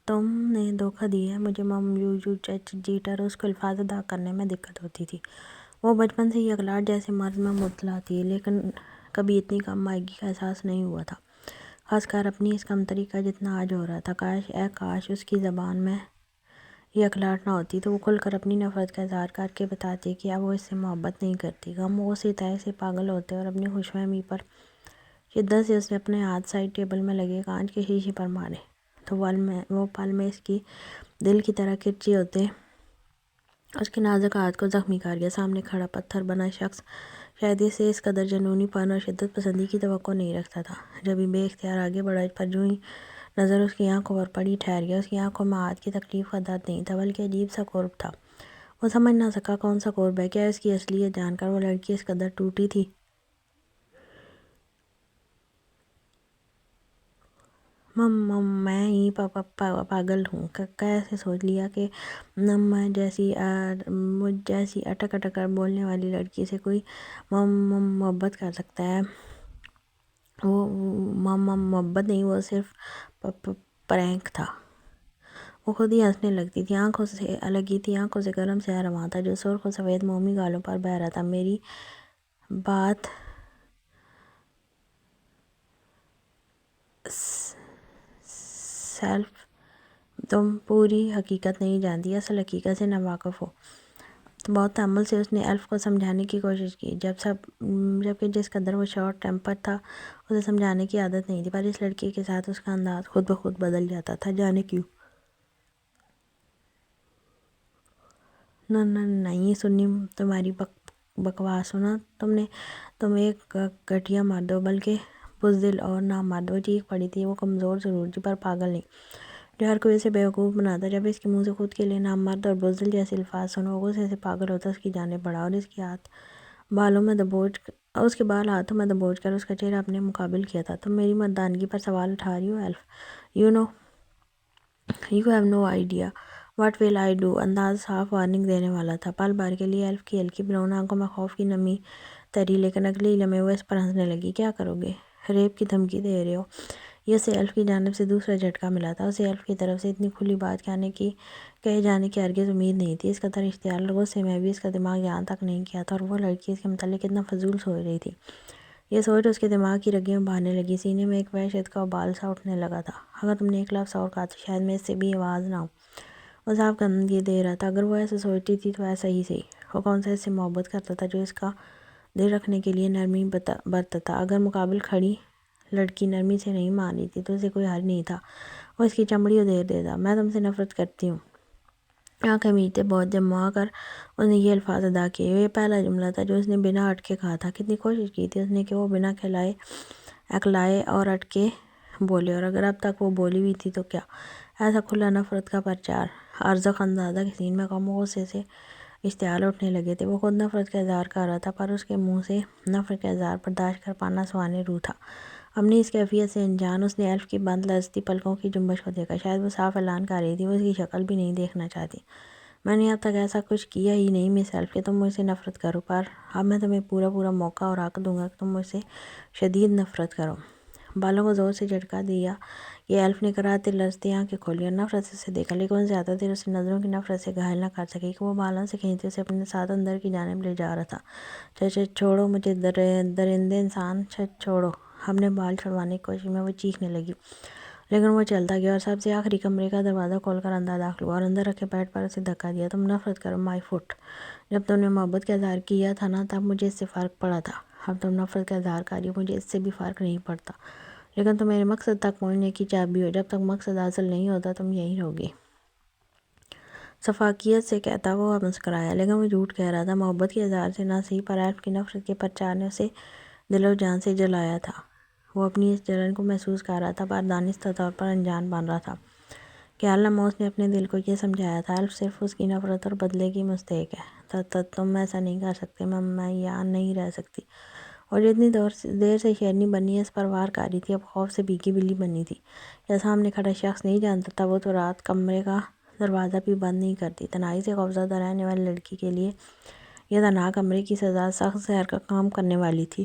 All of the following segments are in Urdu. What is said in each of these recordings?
تم نے دھوکہ دیا ہے مجھے مم یو جیٹر اس کو الفاظ ادا کرنے میں دقت ہوتی تھی۔ وہ بچپن سے ہی اخلاق جیسے مرض میں مبتلا تھی، لیکن کبھی اتنی کم مائگی کا احساس نہیں ہوا تھا، خاص کر اپنی اس کمتری کا جتنا آج ہو رہا تھا۔ کاش اس کی زبان میں یہ اخلاق نہ ہوتی تو وہ کھل کر اپنی نفرت کا اظہار کر کے بتاتی کہ اب وہ اس سے محبت نہیں کرتی۔ غم سے تہہ سے پاگل ہوتے اور اپنی خوش فہمی پر شدت سے اس نے اپنے ہاتھ سائڈ ٹیبل میں لگے کانچ کے شیشے پر مارے تو وہ پل میں اس کی دل کی طرح کرچی ہوتے اس کے نازک ہاتھ کو زخمی کر گیا۔ سامنے کھڑا پتھر بنا شخص شاید اسے اس قدر جنونی پن اور شدت پسندی کی توقع نہیں رکھتا تھا۔ جب ہی بے اختیار آگے بڑھا پر جو ہی نظر اس کی آنکھوں پر پڑی ٹھہر گیا۔ اس کی آنکھوں میں ہاتھ کی تکلیف کا درد نہیں تھا بلکہ عجیب سا قرب تھا۔ وہ سمجھ نہ سکا کون سا قرب ہے۔ کیا اس کی اصلیت جان کر وہ لڑکی اس قدر ٹوٹی تھی؟ میں ہی پاگل ہوں کیسے سوچ لیا کہ مجھ جیسی اٹک اٹک کر بولنے والی لڑکی سے کوئی محبت کر سکتا ہے۔ وہ محبت نہیں، وہ صرف پرینک تھا۔ وہ خود ہی ہنسنے لگتی تھی، آنکھوں سے لگی تھی آنکھوں سے گرم سیاہ رواں تھا جو سرخ و سفید مومی گالوں پر بہہ رہا تھا۔ میری بات سیلف، تم پوری حقیقت نہیں جانتی، اصل حقیقت سے ناواقف ہو۔ بہت تأمل سے اس نے ایلف کو سمجھانے کی کوشش کی، جبکہ جس قدر وہ شارٹ ٹیمپر تھا اسے سمجھانے کی عادت نہیں تھی، پر اس لڑکی کے ساتھ اس کا انداز خود بخود بدل جاتا تھا، جانے کیوں؟ نہیں سنی تمہاری بکواس سنا تم ایک گھٹیا مرد ہو، بلکہ بزدل اور نامرد۔ وہ چیخ پڑی تھی۔ وہ کمزور ضرور تھی پر پاگل نہیں جو ہر کوئی اسے بیوقوف بناتا۔ جب اس کے منہ سے خود کے لیے نامرد اور بزدل جیسے الفاظ سنو، غصے سے پاگل ہوتا اس کی جانب بڑھا اور اس کے بال ہاتھوں میں دبوچ کر اس کا چہرہ اپنے مقابل کیا تھا۔ تم میری مردانگی پر سوال اٹھا رہی ہو Elif? You have no idea what will I do. انداز صاف وارننگ دینے والا تھا۔ پل بھر کے لیے ایلف کی ہلکی براؤن آنکھوں میں خوف کی نمی تری، لیکن اگلے ہی لمحے وہ اس پر ہنسنے لگی۔ کیا کرو گے؟ ریپ کی دھمکی دے رہے ہو؟ یہ اسے ایلف کی جانب سے دوسرا جھٹکا ملا تھا۔ اسے ایلف کی طرف سے اتنی کھلی بات کہے جانے کی ہرگز امید نہیں تھی۔ اس قدر اشتعال اور غصے میں بھی اس کا دماغ یہاں تک نہیں کیا تھا اور وہ لڑکی اس کے متعلق کتنا فضول سوچ رہی تھی، یہ سوچ اس کے دماغ کی رگیں میں بہنے لگی۔ سینے میں ایک وحشت کا ابال سا اٹھنے لگا تھا۔ اگر تم نے ایک لفظ اور کہا تو شاید میں اس سے بھی آواز نہ ہوں۔ وہ صاف دھمکی دے رہا تھا۔ اگر وہ ایسا سوچتی تھی تو ایسا ہی صحیح۔ وہ کون سا اس سے محبت کرتا تھا جو اس کا دل رکھنے کے لیے نرمی برتتا تھا؟ اگر مقابل کھڑی لڑکی نرمی سے نہیں مان رہی تھی تو اسے کوئی حرج نہیں تھا وہ اس کی چمڑی ادھیر دیتا۔ میں تم سے نفرت کرتی ہوں۔ آنکھیں میچتے بہت جمع کر اس نے یہ الفاظ ادا کیے۔ یہ پہلا جملہ تھا جو اس نے بنا اٹکے کہا تھا۔ کتنی کوشش کی تھی اس نے کہ وہ بنا اکلائے اور اٹکے بولے، اور اگر اب تک وہ بولی بھی تھی تو کیا؟ ایسا کھلا نفرت کا پرچار۔ ارزق اندازہ کے سین میں غم و غصے سے اشتعال اٹھنے لگے تھے۔ وہ خود نفرت کا اظہار کر رہا تھا پر اس کے منہ سے نفرت کا اظہار برداشت کر پانا سوانح روح تھا۔ اپنی اس کیفیت سے انجان اس نے ایلف کی بند لرزتی پلکوں کی جنبش کو دیکھا۔ شاید وہ صاف اعلان کر رہی تھی، وہ اس کی شکل بھی نہیں دیکھنا چاہتی۔ میں نے اب تک ایسا کچھ کیا ہی نہیں مس ایلف کہ تم مجھ سے نفرت کرو، پر اب میں تمہیں پورا موقع اور حق دوں گا کہ تم مجھ سے شدید نفرت کرو۔ بالوں کو زور سے جھٹکا دیا کہ ایلف نے کراہتے لرزتی آنکھیں کھولی اور نفرت سے اسے دیکھا، لیکن وہ زیادہ دیر اسے نظروں کی نفرت سے گھائل نہ کر سکی کہ وہ بالوں سے کھینچتے اسے اپنے ساتھ اندر کی جانب لے جا رہا تھا۔ چھوڑو مجھے درندے انسان، چھوڑو۔ اپنے بال چھڑوانے کی کوشش میں وہ چیخنے لگی، لیکن وہ چلتا گیا اور سب سے آخری کمرے کا دروازہ کھول کر اندر داخل ہوا اور اندر رکھے بیڈ پر اسے دھکا دیا۔ تم نفرت کرو مائی فٹ۔ جب تم نے محبت کا اظہار کیا تھا نا تب مجھے اس سے فرق پڑا تھا۔ اب تم نفرت کا اظہار کر رہی ہو، مجھے اس سے بھی فرق نہیں پڑتا، لیکن تم میرے مقصد تک پہنچنے کی چابی ہو۔ جب تک مقصد حاصل نہیں ہوتا تم یہیں رہوگی۔ شفقیت سے کہتا وہ مسکرایا، لیکن وہ جھوٹ کہہ رہا تھا۔ محبت کے اظہار سے نہ صحیح پر ایلف کی نفرت کے پرچار نے اسے دل و جان سے جلایا تھا۔ وہ اپنی اس جلن کو محسوس کر رہا تھا پر دانستہ طور پر انجان بن رہا تھا۔ خیال نما اس نے اپنے دل کو یہ سمجھایا تھا، ایلف صرف اس کی نفرت اور بدلے کی مستحق ہے۔ تم ایسا نہیں کر سکتے، میں یہاں نہیں رہ سکتی۔ اور جتنی دیر سے شیرنی بنی اس پر وار کر رہی تھی اب خوف سے بھیگی بلی بنی تھی۔ یا سامنے کھڑا شخص نہیں جانتا تھا وہ تو رات کمرے کا دروازہ بھی بند نہیں کرتی۔ تنہائی سے خوفزدہ رہنے والی لڑکی کے لیے یہ تنہا کمرے کی سزا سخت زہر کا کام کرنے والی تھی۔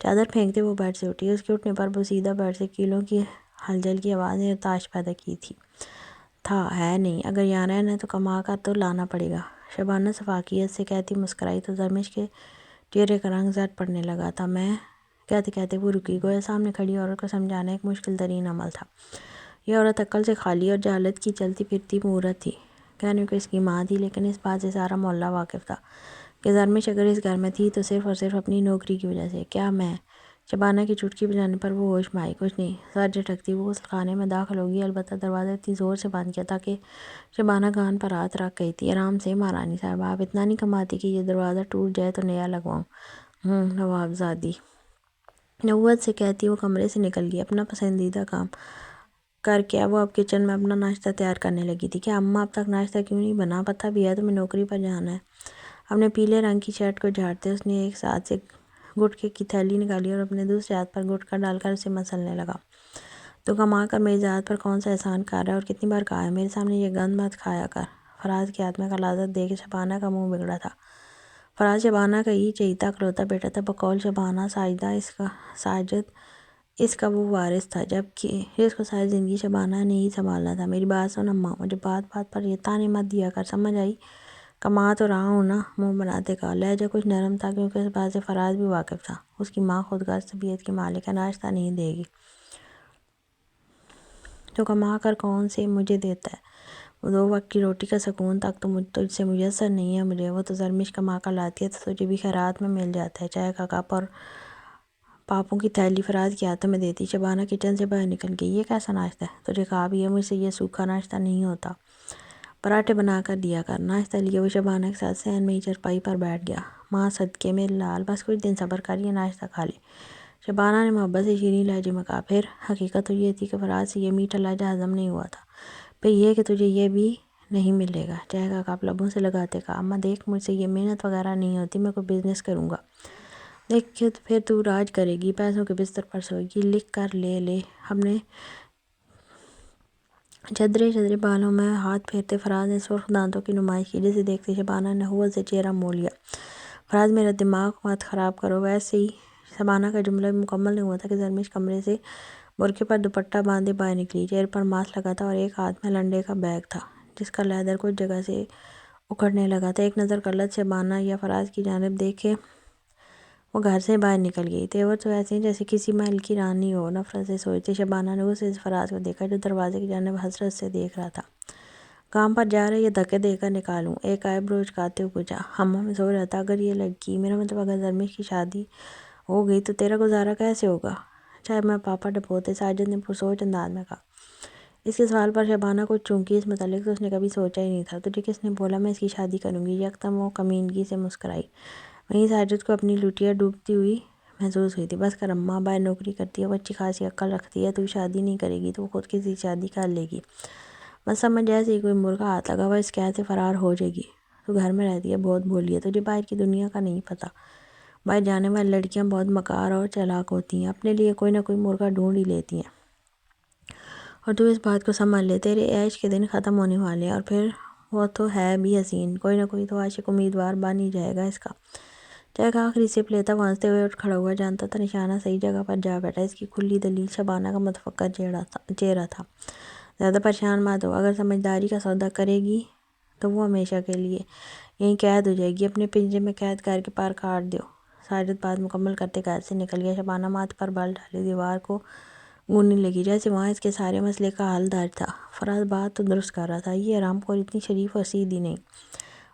چادر پھینکتے وہ بیڈ سے اٹھی، اس کے اٹھنے پر بوسیدہ بیڈ سے کیلوں کی ہلچل کی آواز نے تاش پیدا کی تھا ہے نہیں، اگر یہاں رہنا تو کما کر تو لانا پڑے گا۔ شبانہ شفاقیت سے کہتی مسکرائی تو زرمش کے چہرے کا رنگ زرد پڑنے لگا تھا۔ میں کہتے کہتے وہ رکی، گویا سامنے کھڑی عورت کو سمجھانا ایک مشکل ترین عمل تھا۔ یہ عورت عقل سے خالی اور جہالت کی چلتی پھرتی مورت تھی، کہنے کو اس کی ماں تھی، لیکن اس بات سے سارا محلہ واقف تھا کہ زرمش اگر اس گھر میں تھی تو صرف اور صرف اپنی نوکری کی وجہ سے۔ کیا میں؟ شبانہ کی چٹکی بجانے پر وہ ہوش میں آئی، کچھ نہیں۔ سر جھٹکتی وہ غسل خانے میں داخل ہوگی، البتہ دروازہ اتنی زور سے بند کیا تھا کہ شبانہ کان پر ہاتھ رکھ گئی تھی۔ آرام سے مہارانی صاحبہ، آپ اتنا نہیں کماتی کہ یہ دروازہ ٹوٹ جائے تو نیا لگواؤں؟ نوابزادی نوت سے کہتی وہ کمرے سے نکل گئی۔ اپنا پسندیدہ کام کر کے وہ اب کچن میں اپنا ناشتہ تیار کرنے لگی تھی۔ کیا اماں اب تک ناشتہ کیوں نہیں بنا؟ پتہ بھی ہے تمہیں نوکری پر جانا ہے۔ اپنے پیلے رنگ کی شرٹ کو جھاڑتے اس نے ایک ہاتھ سے گٹکے کی تھیلی نکالی اور اپنے دوسرے ہاتھ پر گٹکا ڈال کر اسے مسلنے لگا۔ تو کما کر میری ذات پر کون سا احسان کر رہا ہے، اور کتنی بار کہا ہے میرے سامنے یہ گند مت کھایا کر۔ فراز کے ہاتھ میں غلاظت دیکھ شبانہ کا منہ بگڑا تھا۔ فراز شبانہ کا ہی چہیتا اکلوتا بیٹا تھا، بقول شبانہ ساجد اس کا وہ وارث تھا جبکہ جس کو ساری زندگی شبانہ نے ہی سنبھالنا تھا۔ میری بات سن اماں، مجھے بات بات پر یہ تانے مت دیا کر، سمجھ آئی؟ کما تو رہا ہوں نا، منہ بناتے کہا۔ لہجہ کچھ نرم تھا کیونکہ اس بات سے فراز بھی واقف تھا اس کی ماں خود غرض طبیعت کی مالک ہے، ناشتہ نہیں دے گی تو کما کر کون سے مجھے دیتا ہے؟ وہ 2 وقت کی روٹی کا سکون تک تو تجھ سے میسر نہیں ہے مجھے، وہ تو زرمش کما کر لاتی ہے تو تجھے بھی خیرات میں مل جاتا ہے۔ چائے کا کپ اور پاپوں کی تھیلی فراز کے ہاتھوں میں دیتی شبانہ کچن سے باہر نکل گئی۔ یہ کیسا ناشتہ ہے؟ تجھے کہا بھی ہے مجھ سے یہ سوکھا ناشتہ نہیں ہوتا، پراٹھے بنا کر دیا کر۔ ناشتہ لیے وہ شبانہ کے ساتھ صحن میں ہی چرپائی پر بیٹھ گیا۔ ماں صدقے میرے لال، بس کچھ دن صبر کر، یہ ناشتہ کھا لے، شبانہ نے محبت سے شیریں لہجے میں کہا۔ پھر حقیقت تو یہ تھی کہ فراز سے یہ میٹھا لہجہ ہضم نہیں ہوا تھا۔ پھر یہ کہ تجھے یہ بھی نہیں ملے گا۔ چائے کا کپ لبوں سے لگاتے کہا۔ اماں دیکھ، مجھ سے یہ محنت وغیرہ نہیں ہوتی، میں کوئی بزنس کروں گا۔ دیکھ پھر تو راج کرے گی، پیسوں کے بستر پر سوئے گی، لکھ کر لے اپنے چدرے بالوں میں ہاتھ پھیرتے فراز نے سرخ دانتوں کی نمائش کی، جسے دیکھتے شبانہ نے نخوت سے چہرہ موڑ لیا۔ فراز میرا دماغ مت خراب کرو۔ ویسے ہی شبانہ کا جملہ بھی مکمل نہیں ہوا تھا کہ زرمش کمرے سے برقعے پر دوپٹہ باندھے باہر نکلی۔ چہرے پر ماسک لگا تھا اور ایک ہاتھ میں لنڈے کا بیگ تھا جس کا لیدر کچھ جگہ سے اکھڑنے لگا تھا۔ ایک نظر غلط شبانہ یا فراز کی جانب دیکھے وہ گھر سے باہر نکل گئی۔ تیور تو ایسے ہیں جیسے کسی محل کی رانی ہو، نفرت سے سوچتے شبانہ نے غصے سے فراز کو دیکھا جو دروازے کی جانب حسرت سے دیکھ رہا تھا۔ کام پر جا رہا ہے یا دھکے دے کر نکالوں؟ ایک آئی برو اچکاتے ہوئے پوچھا۔ اماں میں سوچ رہا تھا اگر یہ لڑکی، میرا مطلب اگر زرمش کی شادی ہو گئی تو تیرا گزارا کیسے ہوگا؟ چائے میں پاپا ڈبوتے، ساجد نے پرسوچ انداز میں کہا۔ اس کے سوال پر شبانہ کو چونکی اس متعلق تو اس نے کبھی سوچا ہی نہیں تھا۔ تجھے کس نے بولا میں اس کی شادی کروں گی؟ یکدم وہ کمینگی سے مسکرائی۔ وہیں ساجد کو اپنی لوٹیا ڈوبتی ہوئی محسوس ہوئی تھی۔ بس کر اماں، باہر نوکری کرتی ہے، وہ اچھی خاصی عقل رکھتی ہے، تو شادی نہیں کرے گی تو وہ خود کسی شادی کر لے گی، بس سمجھ جیسے ہی کوئی مرغا ہاتھ لگا وہ اس قید سے فرار ہو جائے گی۔ تو گھر میں رہتی ہے، بہت بولی ہے، تجھے باہر کی دنیا کا نہیں پتہ۔ باہر جانے والی لڑکیاں بہت مکار اور چالاک ہوتی ہیں، اپنے لیے کوئی نہ کوئی مرغا ڈھونڈ ہی لیتی ہیں، اور تو اس بات کو سمجھ لے تیرے عیش کے دن ختم ہونے والے ہیں، اور پھر وہ تو ہے بھی حسین، کوئی نہ کوئی تو عاشق امیدوار بن ہی جائے گا اس کا۔ چائے کا آخری سپ لیتا وہ ہنستے ہوئے اٹھ کھڑا ہوا، جانتا تھا نشانہ صحیح جگہ پر جا بیٹھا۔ اس کی کھلی دلیل شبانہ کا متفکر چہرہ تھا۔ زیادہ پریشان مت ہو، اگر سمجھداری کا سودا کرے گی تو وہ ہمیشہ کے لیے یہیں قید ہو جائے گی، اپنے پنجرے میں قید کر کے پر کاٹ دو۔ ساجد بات مکمل کرتے گھر سے نکل گیا۔ شبانہ ماتھے پر بل ڈالے دیوار کو گوننے لگی جیسے وہاں اس کے سارے مسئلے کا حل درج تھا۔ فراز بات تو درست کر رہا تھا، یہ حرام خور اتنی شریف اور سیدھی نہیں،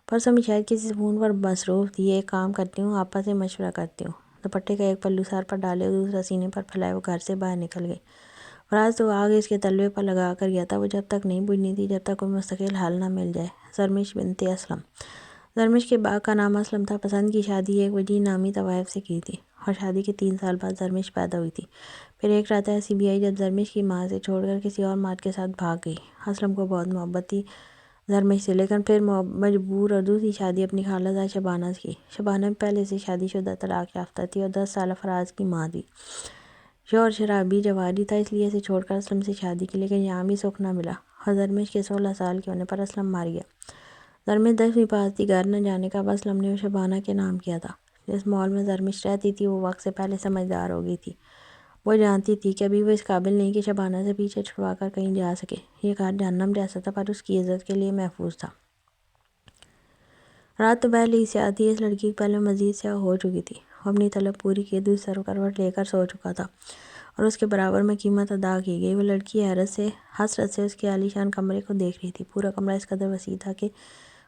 پرسوں بھی شاید کسی فون پر مصروف تھی۔ ایک کام کرتی ہوں، آپا سے مشورہ کرتی ہوں۔ دوپٹے کا ایک پلو سر پر ڈالے اور دوسرا سینے پر پھیلائے وہ گھر سے باہر نکل گئی۔ فراز تو آگ اس کے تلوے پر لگا کر گیا تھا، وہ جب تک نہیں بجھنی تھی جب تک کوئی مستقل حل نہ مل جائے۔ زرمش بنت اسلم، زرمش کے باپ کا نام اسلم تھا۔ پسند کی شادی ایک وجیہ نامی طوائف سے کی تھی، اور شادی کے 3 سال بعد زرمش پیدا ہوئی تھی۔ پھر ایک رات ایسی بھی آئی جب زرمش کی ماں سے چھوڑ کر کسی اور مرد کے ساتھ بھاگ گئی۔ اسلم کو بہت محبت تھی زرمش سے، لیکن پھر مجبور اور دوسری شادی اپنی خالہ زاد شبانہ سے کی۔ شبانہ پہلے سے شادی شدہ طلاق یافتہ تھی اور 10 سالہ فراز کی ماں تھی۔ شوہر شرابی جواری تھا، اس لیے اسے چھوڑ کر اسلم سے شادی کی، لیکن یہاں بھی سکھ نہ ملا، اور زرمش کے 16 سال کے ہونے پر اسلم مر گیا۔ زرمش 10ویں پاس تھی، گھر نہ جانے کا اب اسلم نے شبانہ کے نام کیا تھا۔ جس مال میں زرمش رہتی تھی وہ وقت سے پہلے سمجھدار ہو گئی تھی۔ وہ جانتی تھی کہ ابھی وہ اس قابل نہیں کہ شبانہ سے پیچھے چھڑوا کر کہیں جا سکے۔ یہ گھر جہنم جیسا تھا پر اس کی عزت کے لیے محفوظ تھا۔ رات تو پہلے ہی سیاہ تھی، اس لڑکی کے پہلے مزید سیاہ ہو چکی تھی۔ وہ اپنی طلب پوری کیے دوسری طرف کروٹ لے کر سو چکا تھا اور اس کے برابر میں قیمت ادا کی گئی۔ وہ لڑکی حسرت سے اس کے عالی شان کمرے کو دیکھ رہی تھی۔ پورا کمرہ اس قدر وسیع تھا کہ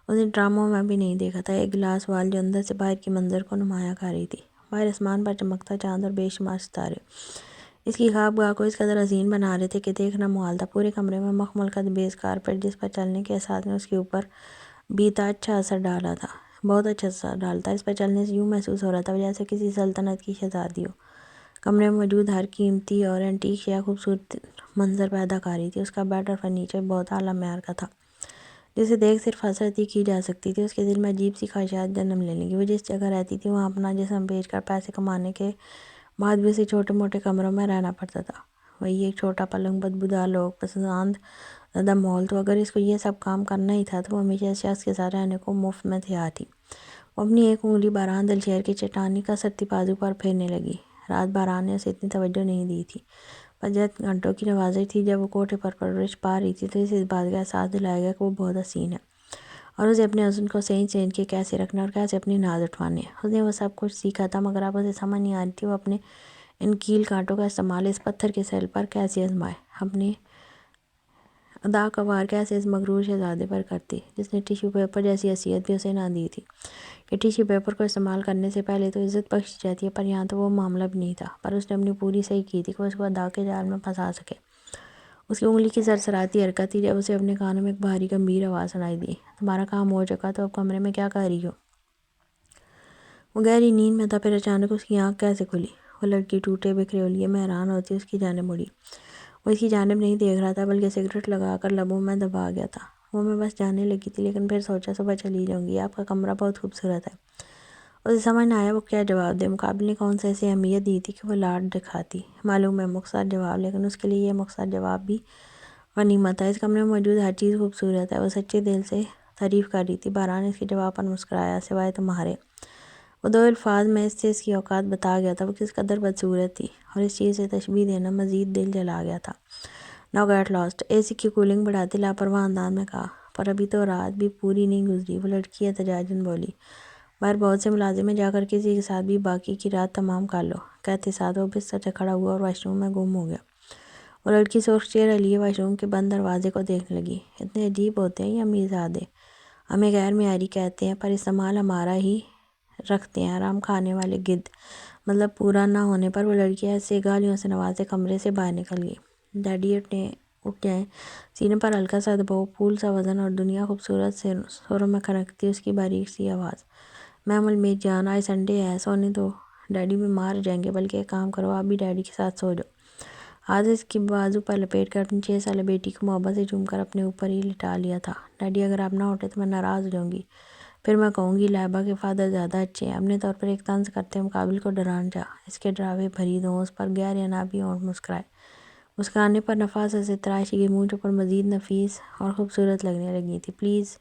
اس نے ڈراموں میں بھی نہیں دیکھا تھا۔ ایک گلاس وال جو اندر سے باہر کی منظر کو نمایاں کر رہی تھی۔ باہر آسمان پر چمکتا چاند اور بے شمار ستارے اس کی خوابگاہ کو اس قدر حسین بنا رہے تھے کہ دیکھنا محال تھا۔ پورے کمرے میں مخمل کا بیز کارپیٹ جس پر چلنے کے احساس نے اس کے اوپر بیتا اچھا اثر ڈالا تھا، بہت اچھا اثر ڈالا تھا۔ اس پر چلنے سے یوں محسوس ہو رہا تھا جیسے کسی سلطنت کی شہزادی ہو۔ کمرے میں موجود ہر قیمتی اور اینٹیک شے خوبصورت منظر پیدا کر رہی تھی۔ اس کا بیڈ اور فرنیچر بہت اعلیٰ معیار کا تھا جسے دیکھ صرف حسرت ہی کی جا سکتی تھی۔ اس کے دل میں عجیب سی خواہشات جنم لے لیں گی۔ وہ جس جگہ رہتی تھی وہاں اپنا جسم بیچ کر پیسے کمانے کے بعد بھی اسے چھوٹے موٹے کمروں میں رہنا پڑتا تھا۔ وہی ایک چھوٹا پلنگ، بدبودار لوگ، پسند زدہ مال۔ تو اگر اس کو یہ سب کام کرنا ہی تھا تو وہ ہمیشہ اس شخص کے ساتھ رہنے کو مفت میں تیار تھی۔ وہ اپنی ایک انگلی باران دلشیر کی چٹانی کسرتی بازو پر پھیرنے لگی۔ رات باران نے اسے اتنی توجہ نہیں دی تھی، پر چند گھنٹوں کی نوازش تھی۔ جب وہ کوٹھے پر پرورش پا رہی تھی تو اسے اس بات کا احساس دلایا گیا کہ وہ بہت حسین ہے اور اسے اپنے حسن کو سینچ کے کیسے رکھنا اور کیسے اپنی ناز اٹھوانے ہیں۔ اس نے وہ سب کچھ سیکھا تھا مگر اب اسے سمجھ نہیں آ رہی تھی وہ اپنے ان کیل کانٹوں کا استعمال اس پتھر کے سیل پر کیسے آزمائے، اپنے ادا کا وار کیسے اس مغرور شہزادے پر کرتی جس نے ٹیشو پیپر جیسی حیثیت بھی اسے نہ دی تھی کہ ٹیشو پیپر کو استعمال کرنے سے پہلے تو عزت بخشی جاتی ہے، پر یہاں تو وہ معاملہ بھی نہیں تھا۔ پر اس نے اپنی پوری صحیح کی تھی کہ وہ اس کو ادا کے جال میں پھنسا سکے۔ اس کی انگلی کی سرسراتی حرکت تھی جب اسے اپنے کانوں میں ایک بھاری گمبھیر آواز سنائی دی، تمہارا کام ہو چکا تو اب کمرے میں کیا کر رہی ہو؟ وہ گہری نیند میں تھا، پھر اچانک اس کی آنکھ کیسے کھلی۔ وہ لڑکی ٹوٹے بکھرے ہولیے میں حیران ہوتی اس کی جانب مڑی۔ وہ اس کی جانب نہیں دیکھ رہا تھا بلکہ سگریٹ لگا کر لبوں میں دبا گیا تھا۔ وہ میں بس جانے لگی تھی لیکن پھر سوچا صبح چلی جاؤں گی، آپ کا کمرہ بہت خوبصورت ہے۔ اسے سمجھ نہ آیا وہ کیا جواب دے۔ مقابل نے کون سے ایسی اہمیت دی تھی کہ وہ لاڈ دکھاتی۔ معلوم ہے مختصر جواب، لیکن اس کے لیے یہ مختصر جواب بھی غنیمت تھا۔ اس کمرے میں موجود ہر چیز خوبصورت ہے، وہ سچے دل سے تعریف کر رہی تھی۔ باران اس کے جواب پر مسکرایا، سوائے تمہارے۔ وہ دو الفاظ میں اس سے اس کی اوقات بتا گیا تھا، وہ کس قدر بدصورت تھی، اور اس چیز سے تشبیہ دینا مزید دل جلا گیا تھا۔ ناؤ گیٹ لاسٹ، اے سی کی کولنگ بڑھاتے لاپرواہ انداز میں کہا، پر ابھی تو رات بھی پوری نہیں گزری۔ وہ لڑکی احتجاجاً بولی، باہر بہت سے ملازم ہیں، جا کر کسی کے ساتھ بھی باقی کی رات تمام کر لو۔ کہتے ساتھ وہ بستر سے کھڑا ہوا اور واش روم میں گم ہو گیا۔ وہ لڑکی سرخ چہرہ لیے واش روم کے بند دروازے کو دیکھنے لگی۔ اتنے عجیب ہوتے ہیں یہ امیرزادے، ہمیں غیر معیاری کہتے ہیں پر استعمال ہمارا ہی رکھتے ہیں، آرام کھانے والے گدھ۔ مطلب پورا نہ ہونے پر وہ لڑکی ایسے گالیوں سے نوازے کمرے سے باہر نکل گئی۔ ڈیڈی اٹھ جائیں۔ سینے پر ہلکا سا دباؤ، پھول سا وزن اور دنیا خوبصورت سے سروں میں کھنکتی اس کی باریک سی آواز، میمل میری جان، آج سنڈے ہے، سونے دو، ڈیڈی بیمار ہو جائیں گے، بلکہ ایک کام کرو آپ بھی ڈیڈی کے ساتھ سو جاؤ۔ ہاتھ اس کی بازو پر لپیٹ کر اپنی 6 سالہ بیٹی کو محبت سے چوم کر اپنے اوپر ہی لٹا لیا تھا۔ ڈیڈی اگر آپ نہ اٹھے تو میں ناراض ہو جاؤں گی، پھر میں کہوں گی لائبہ کے فادر زیادہ اچھے ہیں۔ اپنے طور پر ایک طنز کرتے مقابل کو ڈرانا چاہا، اس کے ڈراوے بھری دھونس پر گہرے عنابی ہونٹ مسکرائے۔ مسکرانے پر نفاست سے تراشی گئی مونچھوں پر مزید نفیس اور خوبصورت لگنے لگی تھی۔ پلیز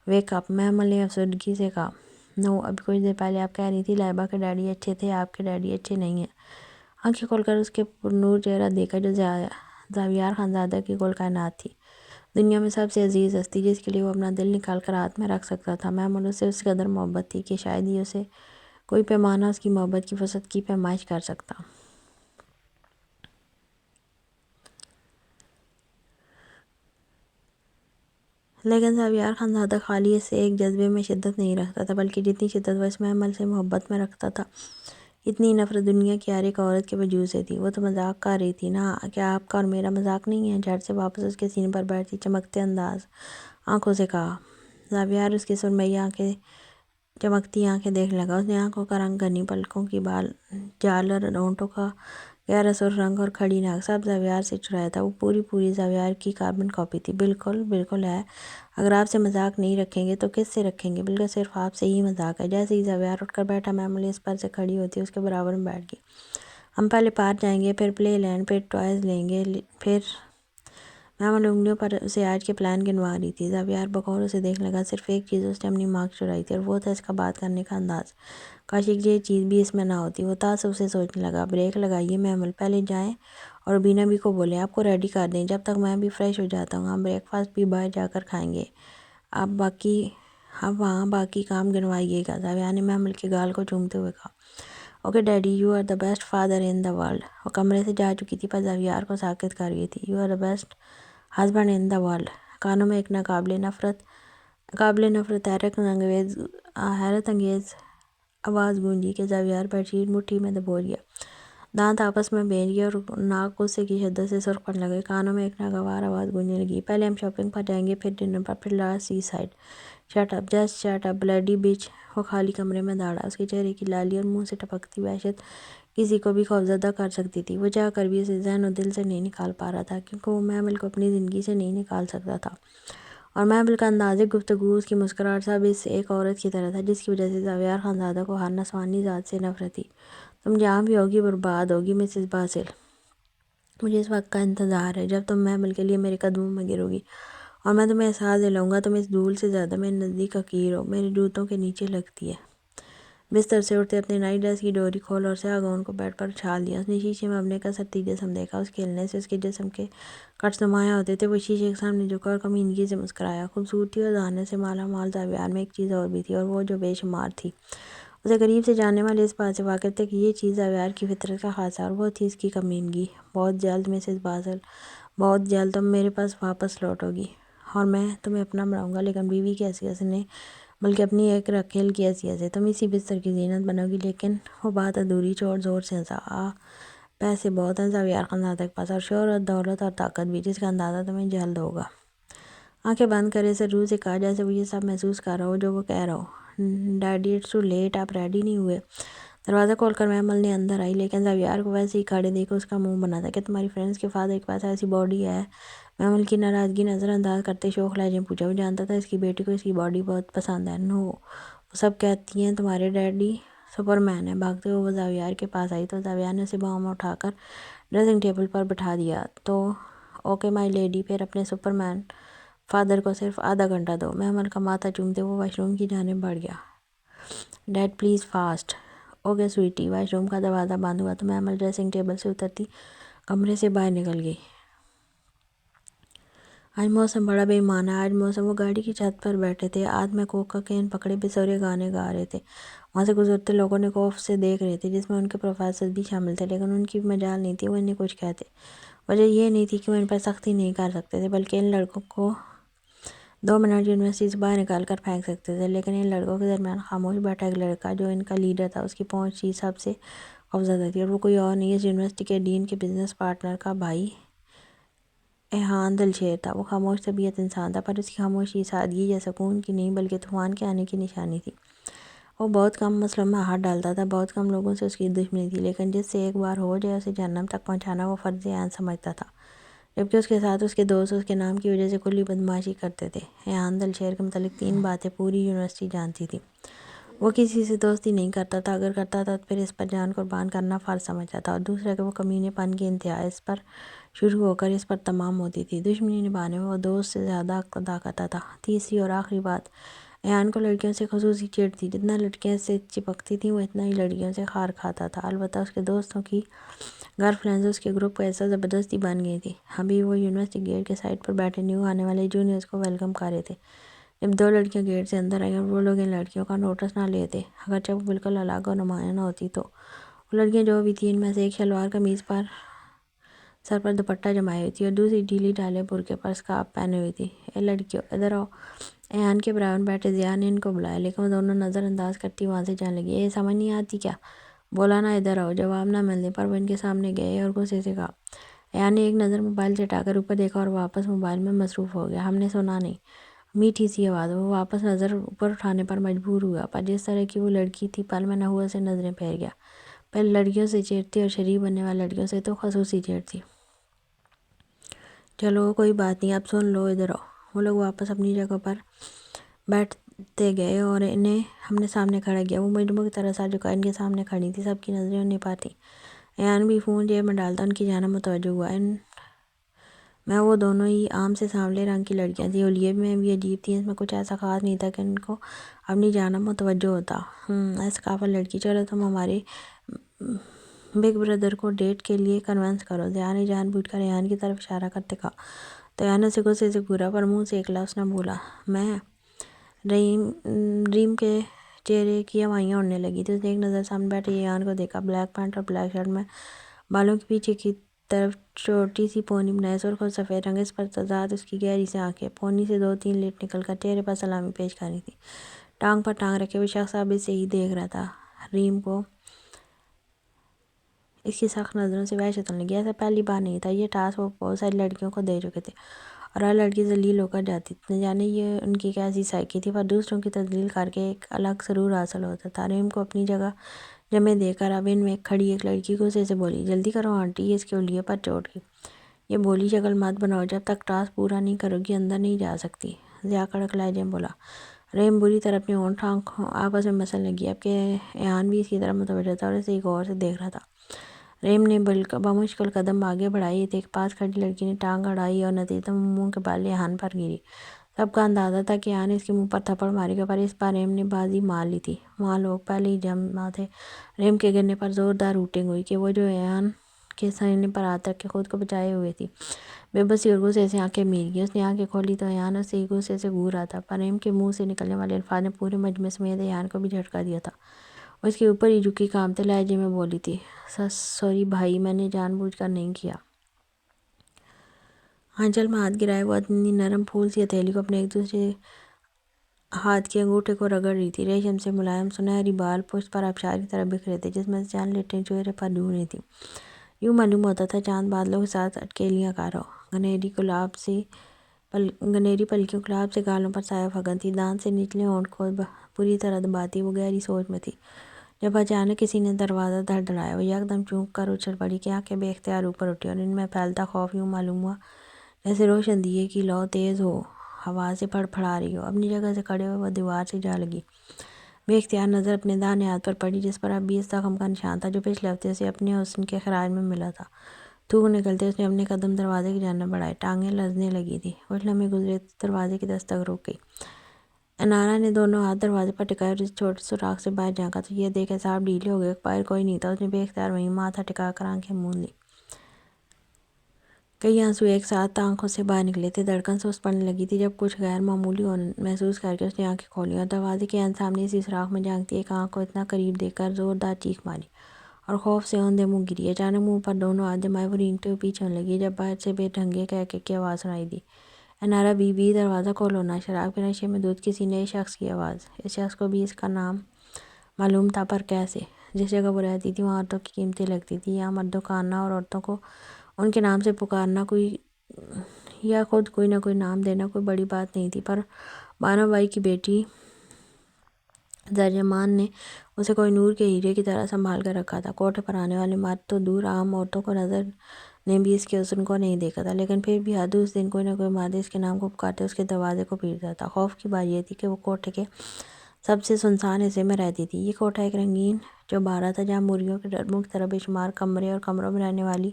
ویک اپ، محمل نے افسردگی سے کہا۔ نو، ابھی کچھ دیر پہلے آپ کہہ رہی تھی لائبہ کے ڈیڈی اچھے تھے، آپ کے ڈیڈی اچھے نہیں ہیں۔ آنکھیں کھول کر اس کے پرنور چہرہ دیکھا جو زاویار خانزادہ کی کل کائنات تھی، دنیا میں سب سے عزیز ہستی جس کے لیے وہ اپنا دل نکال کر ہاتھ میں رکھ سکتا تھا۔ محمل اس سے اس قدر محبت تھی کہ شاید ہی اسے کوئی پیمانہ اس کی محبت کی وسعت کی پیمائش کر سکتا۔ لیکن زاویار خانزادہ خالی اس سے ایک جذبے میں شدت نہیں رکھتا تھا، بلکہ جتنی شدت وہ اس محمل سے محبت میں رکھتا تھا اتنی نفرت دنیا کی ہر ایک عورت کے وجود سے تھی۔ وہ تو مذاق کر رہی تھی نا، کیا آپ کا اور میرا مذاق نہیں ہے؟ جھٹ سے واپس اس کے سینے پر بیٹھتی چمکتے انداز آنکھوں سے کہا۔ زاویار اس کی سرمئی آنکھیں چمکتی آنکھیں دیکھنے لگا۔ اس نے آنکھوں کا رنگ گھنی پلکوں کی جال اور ہونٹوں کا گہرا سرخ رنگ اور کھڑی ناک سب زاویار سے چرایا تھا۔ وہ پوری زاویار کی کاربن کاپی تھی۔ بالکل ہے، اگر آپ سے مذاق نہیں رکھیں گے تو کس سے رکھیں گے؟ بالکل صرف آپ سے ہی مذاق ہے۔ جیسے ہی زاویار اٹھ کر بیٹھا، محمل اس پر سے کھڑی ہوتی اس کے برابر میں بیٹھ گئی۔ ہم پہلے پارک جائیں گے، پھر پلے لینڈ، پھر ٹوائز لیں گے، پھر محمل انگلیوں پر اسے آج کے پلان گنوا رہی تھی۔ زاویار بغور اسے دیکھنے لگا۔ صرف ایک چیز اس نے اپنی ماں کی چرائی تھی اور وہ تھا اس کا بات کرنے کا انداز۔ کاش ایک یہ چیز بھی اس میں نہ ہوتی۔ وہ تعصب سے سوچنے لگا۔ بریک لگائیے محمل، پہلے جائیں اور بینہ بھی کو بولیں آپ کو ریڈی کر دیں، جب تک میں بھی فریش ہو جاتا ہوں۔ ہم بریک فاسٹ بھی باہر جا کر کھائیں گے، اب وہاں باقی کام گنوائیے گا۔ زاویہ نے محمل کے گال کو چومتے ہوئے کہا۔ Okay daddy, you are the best father in the world. وہ کمرے سے جا چکی تھی پر زاویار کو ساکت کر گئی تھی۔ You are the best husband in the world. کانوں میں ایک قابل نفرت حیرت انگیز آواز گونجی کہ زاویار بیڈ شیٹ مٹھی میں دبو گیا، دانت آپس میں بھیج گیا اور ناک غصے کی شدت سے سرخ پڑنے لگے۔ کانوں میں ایک ناگوار آواز گونجنے لگی، پہلے ہم شاپنگ پر جائیں گے، پھر ڈنر پر، پھر last seaside. Shut up, just shut up bloody bitch. وہ خالی کمرے میں دوڑا۔ اس کے چہرے کی لالی اور منہ سے ٹپکتی وحشت کسی کو بھی خوفزدہ کر سکتی تھی۔ وہ چاہ کر بھی اسے ذہن و دل سے نہیں نکال پا رہا تھا، کیونکہ وہ محمل کو اپنی زندگی سے نہیں نکال سکتا تھا، اور محمل کا انداز گفتگو، اس کی مسکراہٹ، سب اس ایک عورت کی طرح تھا جس کی وجہ سے زاویار خانزادہ کو ہر نسوانی ذات سے نفرت تھی۔ تم جہاں بھی ہوگی برباد ہوگی مسز باسل۔ مجھے اس وقت کا انتظار ہے جب تم محمل کے لیے میرے قدموں میں گرو گی، اور میں تمہیں احساس دلاؤں گا تم اس دھول سے زیادہ میرے نزدیک حقیر ہو، میرے جوتوں کے نیچے لگتی ہے۔ بستر سے اٹھتے اپنے نائٹ ڈریس کی ڈوری کھول اور سیاہ گاؤن کو بیڈ پر اچھال دیا۔ اس نے شیشے میں اپنے کسرتی جسم دیکھا، اس کے ہلنے سے اس کے جسم کے کٹس نمایاں ہوتے تھے۔ وہ شیشے کے سامنے جھکا اور کمینگی سے مسکرایا۔ خوبصورتی اور ذہانت سے مالا مال زاویار میں ایک چیز اور بھی تھی، اور وہ جو بے شمار تھی۔ اسے قریب سے جاننے والے اس بات سے واقف تھے کہ یہ چیز زاویار کی فطرت کا خاصہ ہے، اور وہ تھی اس کی کمینگی۔ بہت جلد مسز باسل، بہت جلد تم میرے پاس واپس لوٹو گی، اور میں تمہیں اپنا بناؤں گا، لیکن بیوی کی حیثیت سے نہیں بلکہ اپنی ایک رکھیل کی حیثیت سے۔ تم اسی بستر کی زینت بنو گی۔ لیکن وہ بات ادھوری چھوڑ زور سے ہنسا۔ پیسے بہت ہیں زاویار خانزادہ کے پاس، اور شہرت، دولت اور طاقت بھی، جس کا اندازہ تمہیں جلد ہوگا۔ آنکھیں بند کرے اسے روح سے کہا جیسے وہ یہ سب محسوس کر رہا ہو جو وہ کہہ رہا ہو۔ ڈیڈی اٹس ٹو لیٹ، آپ ریڈی نہیں ہوئے؟ دروازہ کھول کر محمل نے اندر آئی، لیکن زاویار کو ویسے ہی کھڑے دیکھ اس کا منہ بنا تھا۔ کہ تمہاری فرینڈز کے فادر کے پاس ایسی باڈی ہے؟ محمل کی ناراضگی نظر انداز کرتے شوخ لہجے میں پوچھا۔ وہ جانتا تھا اس کی بیٹی کو اس کی باڈی بہت پسند ہے۔ نو، وہ سب کہتی ہیں تمہارے ڈیڈی سپر مین ہیں۔ بھاگتے ہوئے وہ زاویار کے پاس آئی تو زاویار نے اسے باہوں میں اٹھا کر ڈریسنگ ٹیبل پر بٹھا دیا۔ تو اوکے مائی لیڈی، پھر اپنے سپر مین فادر کو صرف آدھا گھنٹہ دو۔ محمل کا ماتھا چومتے وہ واش روم کی جانب بڑھ گیا۔ Dad please fast. Okay sweetie. Washroom کا دروازہ بند ہوا تو محمل ڈریسنگ ٹیبل سے اترتی کمرے سے باہر نکل گئی۔ آج موسم بڑا بے ایمان ہے، آج موسم۔ وہ گاڑی کی چھت پر بیٹھے تھے، ہاتھ میں کوک کا کین پکڑے بےسورے گانے گا رہے تھے۔ وہاں سے گزرتے لوگوں نے خوف سے دیکھ رہے تھے، جس میں ان کے پروفیسر بھی شامل تھے، لیکن ان کی مجال نہیں تھی وہ انہیں کچھ کہتے۔ وجہ یہ نہیں تھی کہ وہ ان پر سختی نہیں کر سکتے تھے، بلکہ ان لڑکوں کو 2 منٹ یونیورسٹی سے باہر نکال کر پھینک سکتے تھے۔ لیکن ان لڑکوں کے درمیان خاموش بیٹھا ایک لڑکا جو ان کا لیڈر تھا، اس کی پہنچ ہی سب سے خوفزدہ تھی، اور وہ کوئی اور نہیں اس یونیورسٹی کے ڈین کے بزنس پارٹنر کا بھائی ایہان دلشیر تھا۔ وہ خاموش طبیعت انسان تھا، پر اس کی خاموشی سادگی یا سکون کی نہیں بلکہ طوفان کے آنے کی نشانی تھی۔ وہ بہت کم مسئلوں میں ہاتھ ڈالتا تھا، بہت کم لوگوں سے اس کی دشمنی تھی، لیکن جس سے ایک بار ہو جائے اسے جہنم تک پہنچانا وہ فرض عین سمجھتا تھا۔ جبکہ اس کے ساتھ اس کے دوست اس کے نام کی وجہ سے کھلی بدمعاشی کرتے تھے۔ ایہان دلشیر کے متعلق 3 باتیں پوری یونیورسٹی جانتی تھی۔ وہ کسی سے دوستی نہیں کرتا تھا، اگر کرتا تھا تو پھر اس پر جان قربان کرنا فرض سمجھتا تھا، اور دوسرا کہ وہ کمینے پن کی انتہا اس پر شروع ہو کر اس پر تمام ہوتی تھی۔ دشمنی نبھانے میں وہ دوست سے زیادہ عقل ادا کرتا تھا۔ تیسری اور آخری بات، ایہان کو لڑکیوں سے خصوصی چڑ تھی۔ جتنا لڑکیاں اس سے چپکتی تھیں وہ اتنا ہی لڑکیوں سے خار کھاتا تھا۔ البتہ اس کے دوستوں کی گرل فرینڈز اس کے گروپ کا حصہ زبردستی بن گئی تھی۔ ابھی وہ یونیورسٹی گیٹ کے سائڈ پر بیٹھے نیو آنے والے جونیئرز کو ویلکم کر رہے تھے، جب 2 لڑکیاں گیٹ سے اندر آئیں، اور وہ لوگ ان لڑکیوں کا نوٹس نہ لیتے، اگرچہ وہ بالکل الگ اور نمایاں نہ ہوتی تو۔ وہ لڑکیاں جو بھی تھیں ان میں سے ایک شلوار قمیض پر سر پر دوپٹہ جمائے ہوئی تھی، اور دوسری ڈھیلی ڈھالے برقعے پر اسکارف پہنے ہوئی تھی۔ اے لڑکیوں ادھر آؤ۔ ایہان کے برابر بیٹھے ضیاء نے ان کو بلایا، لیکن وہ دونوں نظر انداز کرتی وہاں سے جانے لگی۔ سمجھ نہیں آتی کیا؟ بولا نا ادھر آؤ۔ جواب نہ ملنے پر وہ ان کے سامنے گئے اور غصے سے کہا۔ ایہان نے ایک نظر موبائل سے ہٹا کر اوپر دیکھا اور واپس موبائل میں مصروف ہو گیا۔ ہم نے سنا نہیں، میٹھی سی آواز۔ وہ واپس نظر اوپر اٹھانے پر مجبور ہوا، پر جس طرح کی وہ لڑکی تھی پل میں نہ ہوا سے نظریں پھیر گیا۔ پہلے لڑکیوں سے چڑ تھی، اور شریک بننے والی لڑکیوں سے تو خصوصی چڑ تھی۔ چلو کوئی بات نہیں، اب سن لو، ادھر آؤ۔ وہ لوگ واپس اپنی جگہ پر بیٹھتے گئے اور انہیں ہم نے سامنے کھڑا کیا۔ وہ مجرموں کی طرح سر جھکائے ان کے سامنے کھڑی تھی، سب کی نظریں انہیں پر تھیں۔ ایہان بھی فون جیب میں ڈالتا ان کی جانب متوجہ ہوا۔ میں وہ دونوں ہی عام سے سانولے رنگ کی لڑکیاں تھیں. اولیے میں بھی عجیب تھیں. اس میں کچھ ایسا خاص نہیں تھا کہ ان کو اپنی جانب متوجہ ہوتا. ثقافت لڑکی. چلو تم ہمارے بگ بردر کو ڈیٹ کے لیے کنونس کرو. ضیاء نے جان بوجھ کر ایان کی طرف اشارہ کرتے کہا تو ایان اسے غصے سے گھورا پر منہ سے ایک لفظ نہ بولا. میں ریم کے چہرے کی ہوائیاں اڑنے لگی تھی. اس نے ایک نظر سامنے بیٹھے ایان کو دیکھا. بلیک پینٹ اور بلیک شرٹ میں بالوں کے پیچھے کی طرف چھوٹی سی پونی بنائے. سرخ اور سفید رنگ اس پر تضاد اس کی گہری سے آنکھیں. پونی سے 2-3 لٹ نکل کر چہرے پر سلامی پیش کر رہی تھی. ٹانگ پر ٹانگ رکھے ہوئے شخص اب اسے ہی دیکھ رہا تھا. ریم کو اس کی سخت نظروں سے وحشت ہونے لگی. ایسا پہلی بار نہیں تھا. یہ ٹاسک وہ بہت ساری لڑکیوں کو دے چکے تھے اور ہر لڑکی ذلیل ہو کر جاتی تھی. نہ جانے یہ ان کی کیسی سائیکی تھی پر دوسروں کی تذلیل کر کے ایک الگ سرور حاصل ہوتا تھا. ریم کو اپنی جگہ جمے دے کر اب ان میں کھڑی ایک لڑکی غصے سے بولی جلدی کرو آنٹی. یہ اس کے اولیے پر چوٹ گئی. یہ بولی شکل مت بناؤ. جب تک ٹاسک پورا نہیں کرو گی اندر نہیں جا سکتی. ضیاء کڑک لہجے میں بولا. ریم بری طرح اپنے ہونٹ آپس میں مسلنے لگی. اب کہ ایان بھی اس کی طرف متوجہ تھا اور اسے غور سے دیکھ رہا تھا. ریم نے بمشکل قدم آگے بڑھائے تھے. ایک پاس کھڑی لڑکی نے ٹانگ اڑائی اور نتیجتاً منہ کے بال ایان پر گری. سب کا اندازہ تھا کہ ایان اس کے منہ پر تھپڑ مارے گا پر اس بار ریم نے بازی مار لی تھی. وہاں لوگ پہلے ہی جمع تھے. ریم کے گرنے پر زوردار ہوٹنگ ہوئی کہ وہ جو ایان کے سینے پر ہاتھ رکھ کے خود کو بچائے ہوئے تھی. بے بسی اور غصے سے آنکھیں میر گئی. اس نے آنکھیں کھولی تو ایان اسے ہی غصے سے گھور رہا تھا پر ریم کے منہ سے نکلنے والے الفاظ نے پورے مجمع سمیت ایان کو بھی جھٹکا دیا تھا. اس کے اوپر ہی جھکی کانپتے لہجے میں بولی تھی سوری بھائی میں نے جان بوجھ کر نہیں کیا. آنچل میں ہاتھ گرائے وہ اتنی نرم پھول سی ہتھیلی کو اپنے ایک دوسرے ہاتھ کے انگوٹھے کو رگڑ رہی تھی. ریشم سے ملائم سنہری بال پشت پر آبشار کی طرح بکھرے تھے جس میں سے چند لٹیں چہرے پر ڈھو رہی تھیں. یوں معلوم ہوتا تھا چاند بادلوں کے ساتھ اٹکیلیاں کار ہو. گنیری پلکیوں گلاب سے گالوں پر سایہ فگن تھی. دانت سے نچلے ہونٹ کو پوری طرح دباتی وہ گہری سوچ میں تھی جب اچانک کسی نے دروازہ دھڑدھڑایا. وہ یکدم چونک کر اچھل پڑی کہ آنکھیں بے اختیار اوپر اٹھی اور ان میں پھیلتا خوف یوں معلوم ہوا جیسے روشن دیے کی لو تیز ہو ہوا سے پھڑ پھڑا رہی ہو. اپنی جگہ سے کھڑے ہوئے وہ دیوار سے جا لگی. بے اختیار نظر اپنے داہنے ہاتھ پر پڑی جس پر اب بھی اس زخم کا نشان تھا جو پچھلے ہفتے اسے اپنے حسن کے خراج میں ملا تھا. تھوک نکلتے اس نے اپنے قدم دروازے کی جانب بڑھائے. ٹانگیں لرزنے لگی تھیں. کچھ لمحے گزرے تو دروازے کی دستک رک گئی. انارا نے دونوں ہاتھ دروازے پر ٹکائے اور اس چھوٹے سوراخ سے باہر جھانکا تو یہ دیکھ اعصاب ڈھیلے ہو گئے. باہر کوئی نہیں تھا. اس نے بے اختیار وہیں ماتھا ٹکا کر آنکھیں موند لیں. کئی آنسو ایک ساتھ آنکھوں سے باہر نکلے تھے. دھڑکن سست پڑنے لگی تھی جب کچھ غیر معمولی محسوس کر کے اس نے آنکھیں کھولیں اور دروازے کے عین سامنے اسی سوراخ میں جھانکتی ایک آنکھ کو اتنا قریب دیکھ کر زوردار چیخ ماری اور خوف سے اوندھے منہ گری. اچانک منہ پر دونوں ہاتھ جمائے وہ رینگتے ہوئے پیچھے ہونے لگی جب باہر سے بے ڈھنگے کہکے کی آواز سنائی دی. انارا بی بی دروازہ کھولو نا. شراب کے نشے میں دھت کسی نئے شخص کی آواز. اس شخص کو بھی اس کا نام معلوم تھا پر کیسے؟ جس جگہ وہ رہتی تھی وہاں عورتوں کی قیمتیں لگتی تھیں. یہاں مردوں کا آنا اور عورتوں کو ان کے نام سے پکارنا یا خود کوئی نہ کوئی نام دینا کوئی بڑی بات نہیں تھی. پر بانو بھائی کی بیٹی زرجمان نے اسے کوئی نور کے ہیرے کی طرح سنبھال کر رکھا تھا. کوٹھے پر آنے والے مرد تو دور عام عورتوں کو نظر نے بھی اس کے حسن کو نہیں دیکھا تھا لیکن پھر بھی ہر دوسرے دن کوئی نہ کوئی مرد اس کے نام کو پکارتے اس کے دروازے کو پیٹتا تھا. خوف کی بات یہ تھی کہ وہ کوٹھے کے سب سے سنسان حصے میں رہتی تھی. یہ کوٹھا ایک رنگین چوبارہ تھا جہاں مرغیوں کے ڈرموں کی طرح بے شمار کمرے اور کمروں میں رہنے والی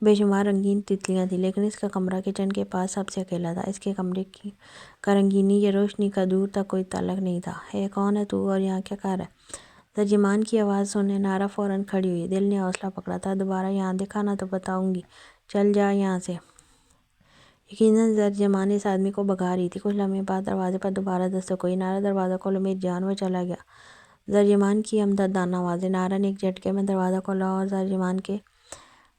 بے شمار رنگین تتلیاں تھیں لیکن اس کا کمرہ کچن کے پاس سب سے اکیلا تھا. اس کے کمرے کا رنگینی یا روشنی کا دور تک کوئی تعلق نہیں تھا. کون ہے تو اور یہاں کیا کر رہا ہے؟ زرجمان کی آواز سننے انارا فوراً کھڑی ہوئی. دل نے حوصلہ پکڑا تھا. دوبارہ یہاں دکھا نا تو بتاؤں گی. چل جا یہاں سے. یقیناً زرجمان اس آدمی کو بھگا رہی تھی. کچھ لمحے بعد دروازے پر دوبارہ دستک ہوئی. انارا دروازہ کھولو میری جان. وہ چلا گیا. زرجمان کی ہمدردانہ آواز. انارا نے ایک جھٹکے میں دروازہ کھولا اور زرجمان کے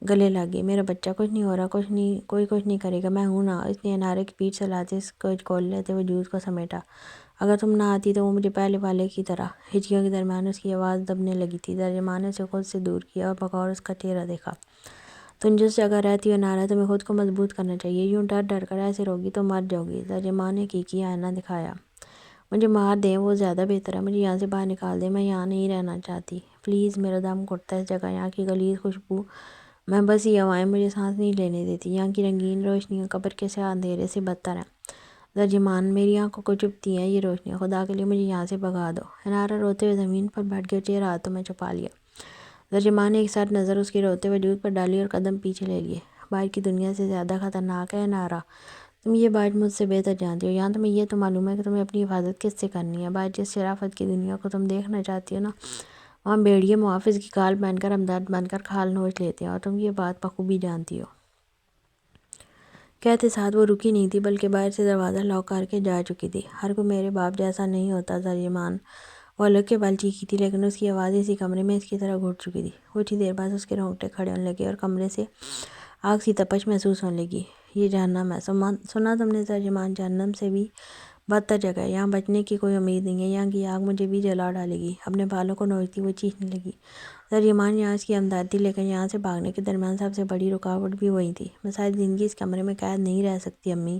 گلے لگ گئی. میرا بچہ کچھ نہیں ہو رہا. کوئی کچھ نہیں کرے گا. میں ہوں نا. اس نے انارا کی پیٹھ سے لاتے اس کو کھول لیتے وجود کو سمیٹا. اگر تم نہ آتی تو وہ مجھے پہلے والے کی طرح. ہچکیوں کے درمیان اس کی آواز دبنے لگی تھی. زرجمان نے اسے خود سے دور کیا اور بغور اس کا چہرہ دیکھا. تم جس جگہ رہتی ہو انارا تمہیں خود کو مضبوط کرنا چاہیے. یوں ڈر ڈر کر ایسے رہوگی تو مر جاؤ گی. زرجمان نے حقیقی آئینہ دکھایا. مجھے مار دیں وہ زیادہ بہتر ہے. مجھے یہاں سے باہر نکال دیں. میں یہاں نہیں رہنا چاہتی پلیز. میرا دم گھٹتا ہے اس جگہ. یہاں کی غلیظ خوشبو میں بسی ہوائیں مجھے سانس نہیں لینے دیتی. یہاں کی رنگین روشنیاں قبر کے سیاہ اندھیرے سے بدتر ہیں. زرجمان میری آنکھوں کو چبھتی ہیں یہ روشنیاں. خدا کے لیے مجھے یہاں سے بھگا دو. انارا روتے ہوئے زمین پر بیٹھ گیا. چہرہ ہاتھوں میں چھپا لیا. زرجمان نے ایک ساتھ نظر اس کے روتے وجود پر ڈالی اور قدم پیچھے لے لیے. باہر کی دنیا سے زیادہ خطرناک ہے نارا، تم یہ بات مجھ سے بہتر جانتی ہو، یہاں تمہیں یہ تو معلوم ہے کہ تمہیں اپنی حفاظت کس سے کرنی ہے۔ باہر جس شرافت کی دنیا کو تم دیکھنا چاہتی ہو نا، وہاں بھیڑیے محافظ کی کال پہن کر ہمدرد بن کر کھال نوچ لیتے ہیں، اور تم یہ بات بخوبی جانتی ہو۔ کہتے ساتھ وہ رکی نہیں تھی بلکہ باہر سے دروازہ لاک کر کے جا چکی تھی۔ ہر کوئی میرے باپ جیسا نہیں ہوتا زریمان، وہ الگ کے بل چیخی تھی، لیکن اس کی آواز اسی کمرے میں اس کی طرح گھٹ چکی تھی۔ کچھ ہی دیر بعد اس کے رونگٹے کھڑے ہونے لگے اور کمرے سے آگ سی تپش محسوس ہونے لگی۔ یہ جہنم ہے، سنا تم نے زریمان؟ جہنم سے بھی بدتر جگہ ہے، یہاں بچنے کی کوئی امید نہیں ہے، یہاں کی آگ مجھے بھی جلا ڈالے گی۔ اپنے بالوں کو نوچتی وہ چیخنے لگی۔ زریمان یہاں اس کی ہمدرد تھی، لیکن یہاں سے بھاگنے کے درمیان سب سے بڑی رکاوٹ بھی وہی تھی۔ میں ساری زندگی اس کمرے میں قید نہیں رہ سکتی امی،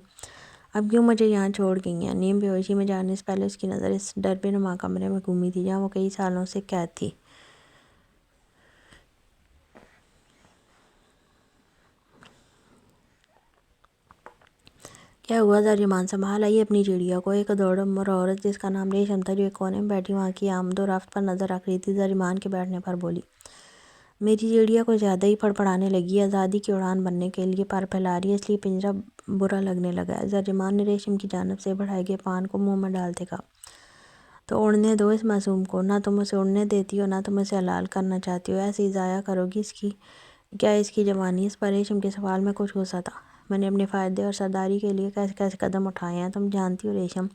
اب کیوں مجھے یہاں چھوڑ گئی ہیں؟ نیم بے ہوشی میں جانے سے پہلے اس کی نظر اس ڈربے نما کمرے میں گھومی تھی جہاں وہ کئی سالوں سے قید تھی۔ کیا ہوا زریمان؟ سنبھال آئی اپنی چڑیا کو؟ ایک دوڑمر عورت جس کا نام ریشم تھا، جو ایک کونے میں بیٹھی وہاں کی آمد و رفت پر نظر رکھ رہی تھی، زریمان کے بیٹھنے پر بولی، میری چڑیا کو زیادہ ہی پڑپڑانے لگی ہے، آزادی کی اڑان بھرنے کے لیے پر پھیلا رہی ہے، اس لیے پنجرہ برا لگنے لگا ہے۔ زریمان نے ریشم کی جانب سے بڑھائے گئے پان کو منہ میں ڈالتے کہا، تو اڑنے دو اس معصوم کو، نہ تم اسے اڑنے دیتی ہو نہ تم اسے حلال کرنا چاہتی ہو، ایسے ہی ضائع کرو گی کیا اس کی جوانی؟ اس پر ریشم کے سوال میں کچھ غصہ تھا۔ میں نے اپنے فائدے اور سرداری کے لیے کیسے کیسے قدم اٹھائے ہیں، تم جانتی ہو ریشم،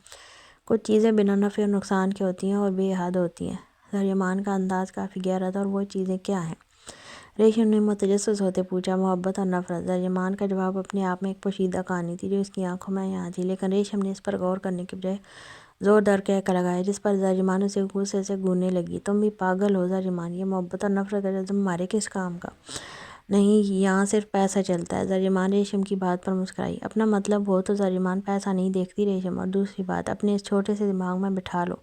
کچھ چیزیں بنا نفع اور نقصان کے ہوتی ہیں اور بے حد ہوتی ہیں۔ زریمان کا انداز کافی گہرا تھا، اور وہ چیزیں کیا ہیں؟ ریشم نے متجسس ہوتے پوچھا۔ محبت اور نفرت۔ زریمان کا جواب اپنے آپ میں ایک پوشیدہ کہانی تھی جو اس کی آنکھوں میں یہاں تھی، لیکن ریشم نے اس پر غور کرنے کے بجائے زوردار کہکہ لگایا، جس پر زریمان اسے غصے سے گوننے لگی۔ تم بھی پاگل ہو زریمان، یہ محبت اور نفرت کا جذبہ ہمارے کس کام کا؟ نہیں، یہاں صرف پیسہ چلتا ہے۔ زریمان ریشم کی بات پر مسکرائی۔ اپنا مطلب ہو تو زریمان پیسہ نہیں دیکھتی ریشم، اور دوسری بات اپنے اس چھوٹے سے دماغ میں بٹھا لو،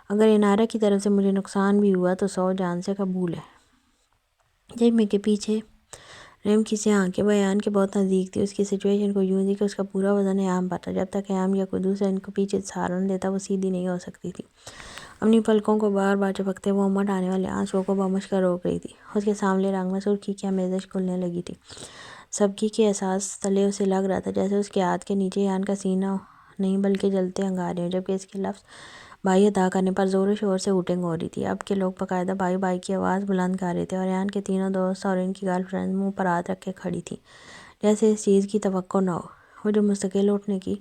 اگر انارا کی طرف سے مجھے نقصان بھی ہوا تو 100 جان سے قبول ہے۔ چشمے کے پیچھے ریم کی سیاہ آنکھیں وہ ایان کے بہت نزدیک تھی، اس کی سچویشن کو یوں تھی کہ اس کا پورا وزن ایان پر تھا، جب تک ایان یا کوئی دوسرا ان کو پیچھے سہارا نہ دیتا وہ سیدھی نہیں ہو سکتی تھی۔ اپنی پلکوں کو بار بار چپکتے وہ امٹ آنے والے آنسوؤں کو بمشکل روک رہی تھی۔ اس کے سانولے رنگ میں سرخی کی آمیزش کھلنے لگی تھی، سبکی کے احساس تلے اسے لگ رہا تھا جیسے اس کے ہاتھ کے نیچے ایان کا سینہ نہیں بلکہ جلتے انگارے ہوں، جبکہ اس کے لفظ بھائی ادا کرنے پر زور و شور سے اوٹنگ ہو رہی تھی۔ اب کے لوگ باقاعدہ بھائی بھائی کی آواز بلند کر رہے تھے، اور ایان کے تینوں دوست اور ان کی گرل فرینڈ منہ پر ہاتھ رکھ کے کھڑی تھیں جیسے اس چیز کی توقع نہ ہو۔ وہ جو مستقل اٹھنے کی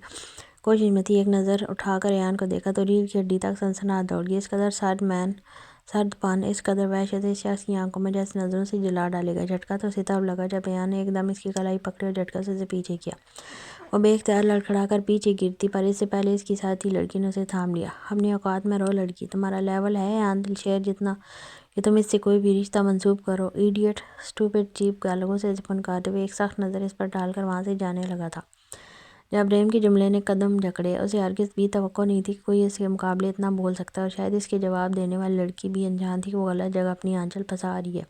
کوشش میں تھی، ایک نظر اٹھا کر ایان کو دیکھا تو ریڑھ کی ہڈی تک سنسناہٹ دوڑ گئی۔ اس قدر سرد پن، اس قدر وحشت اس شخص کی آنکھوں میں جیسے نظروں سے جلا ڈالے گا۔ جھٹکا تو اسے تب لگا جب ایان نے ایک دم اس کی کلائی پکڑی اور جھٹکا سے اسے پیچھے کیا۔ وہ بے اختیار لڑکھڑا کر پیچھے گرتی، پر اس سے پہلے اس کی ساتھی لڑکی نے اسے تھام لیا۔ اپنی اوقات میں رہو لڑکی، تمہارا لیول ہے ایان دلشیر جتنا کہ تم اس سے کوئی بھی رشتہ منسوب کرو؟ ایڈیٹ، اسٹوپڈ، چیپ گالوں سے پھنکارتے ہوئے ایک سخت نظر اس پر ڈال کر وہاں سے جانے لگا تھا۔ جب ریم کے جملے نے قدم جکڑے، اسے ہرگز بھی توقع نہیں تھی کہ کوئی اس کے مقابلے اتنا بول سکتا ہے، اور شاید اس کے جواب دینے والی لڑکی بھی انجان تھی کہ وہ غلط جگہ اپنی آنچل پھنسا رہی ہے۔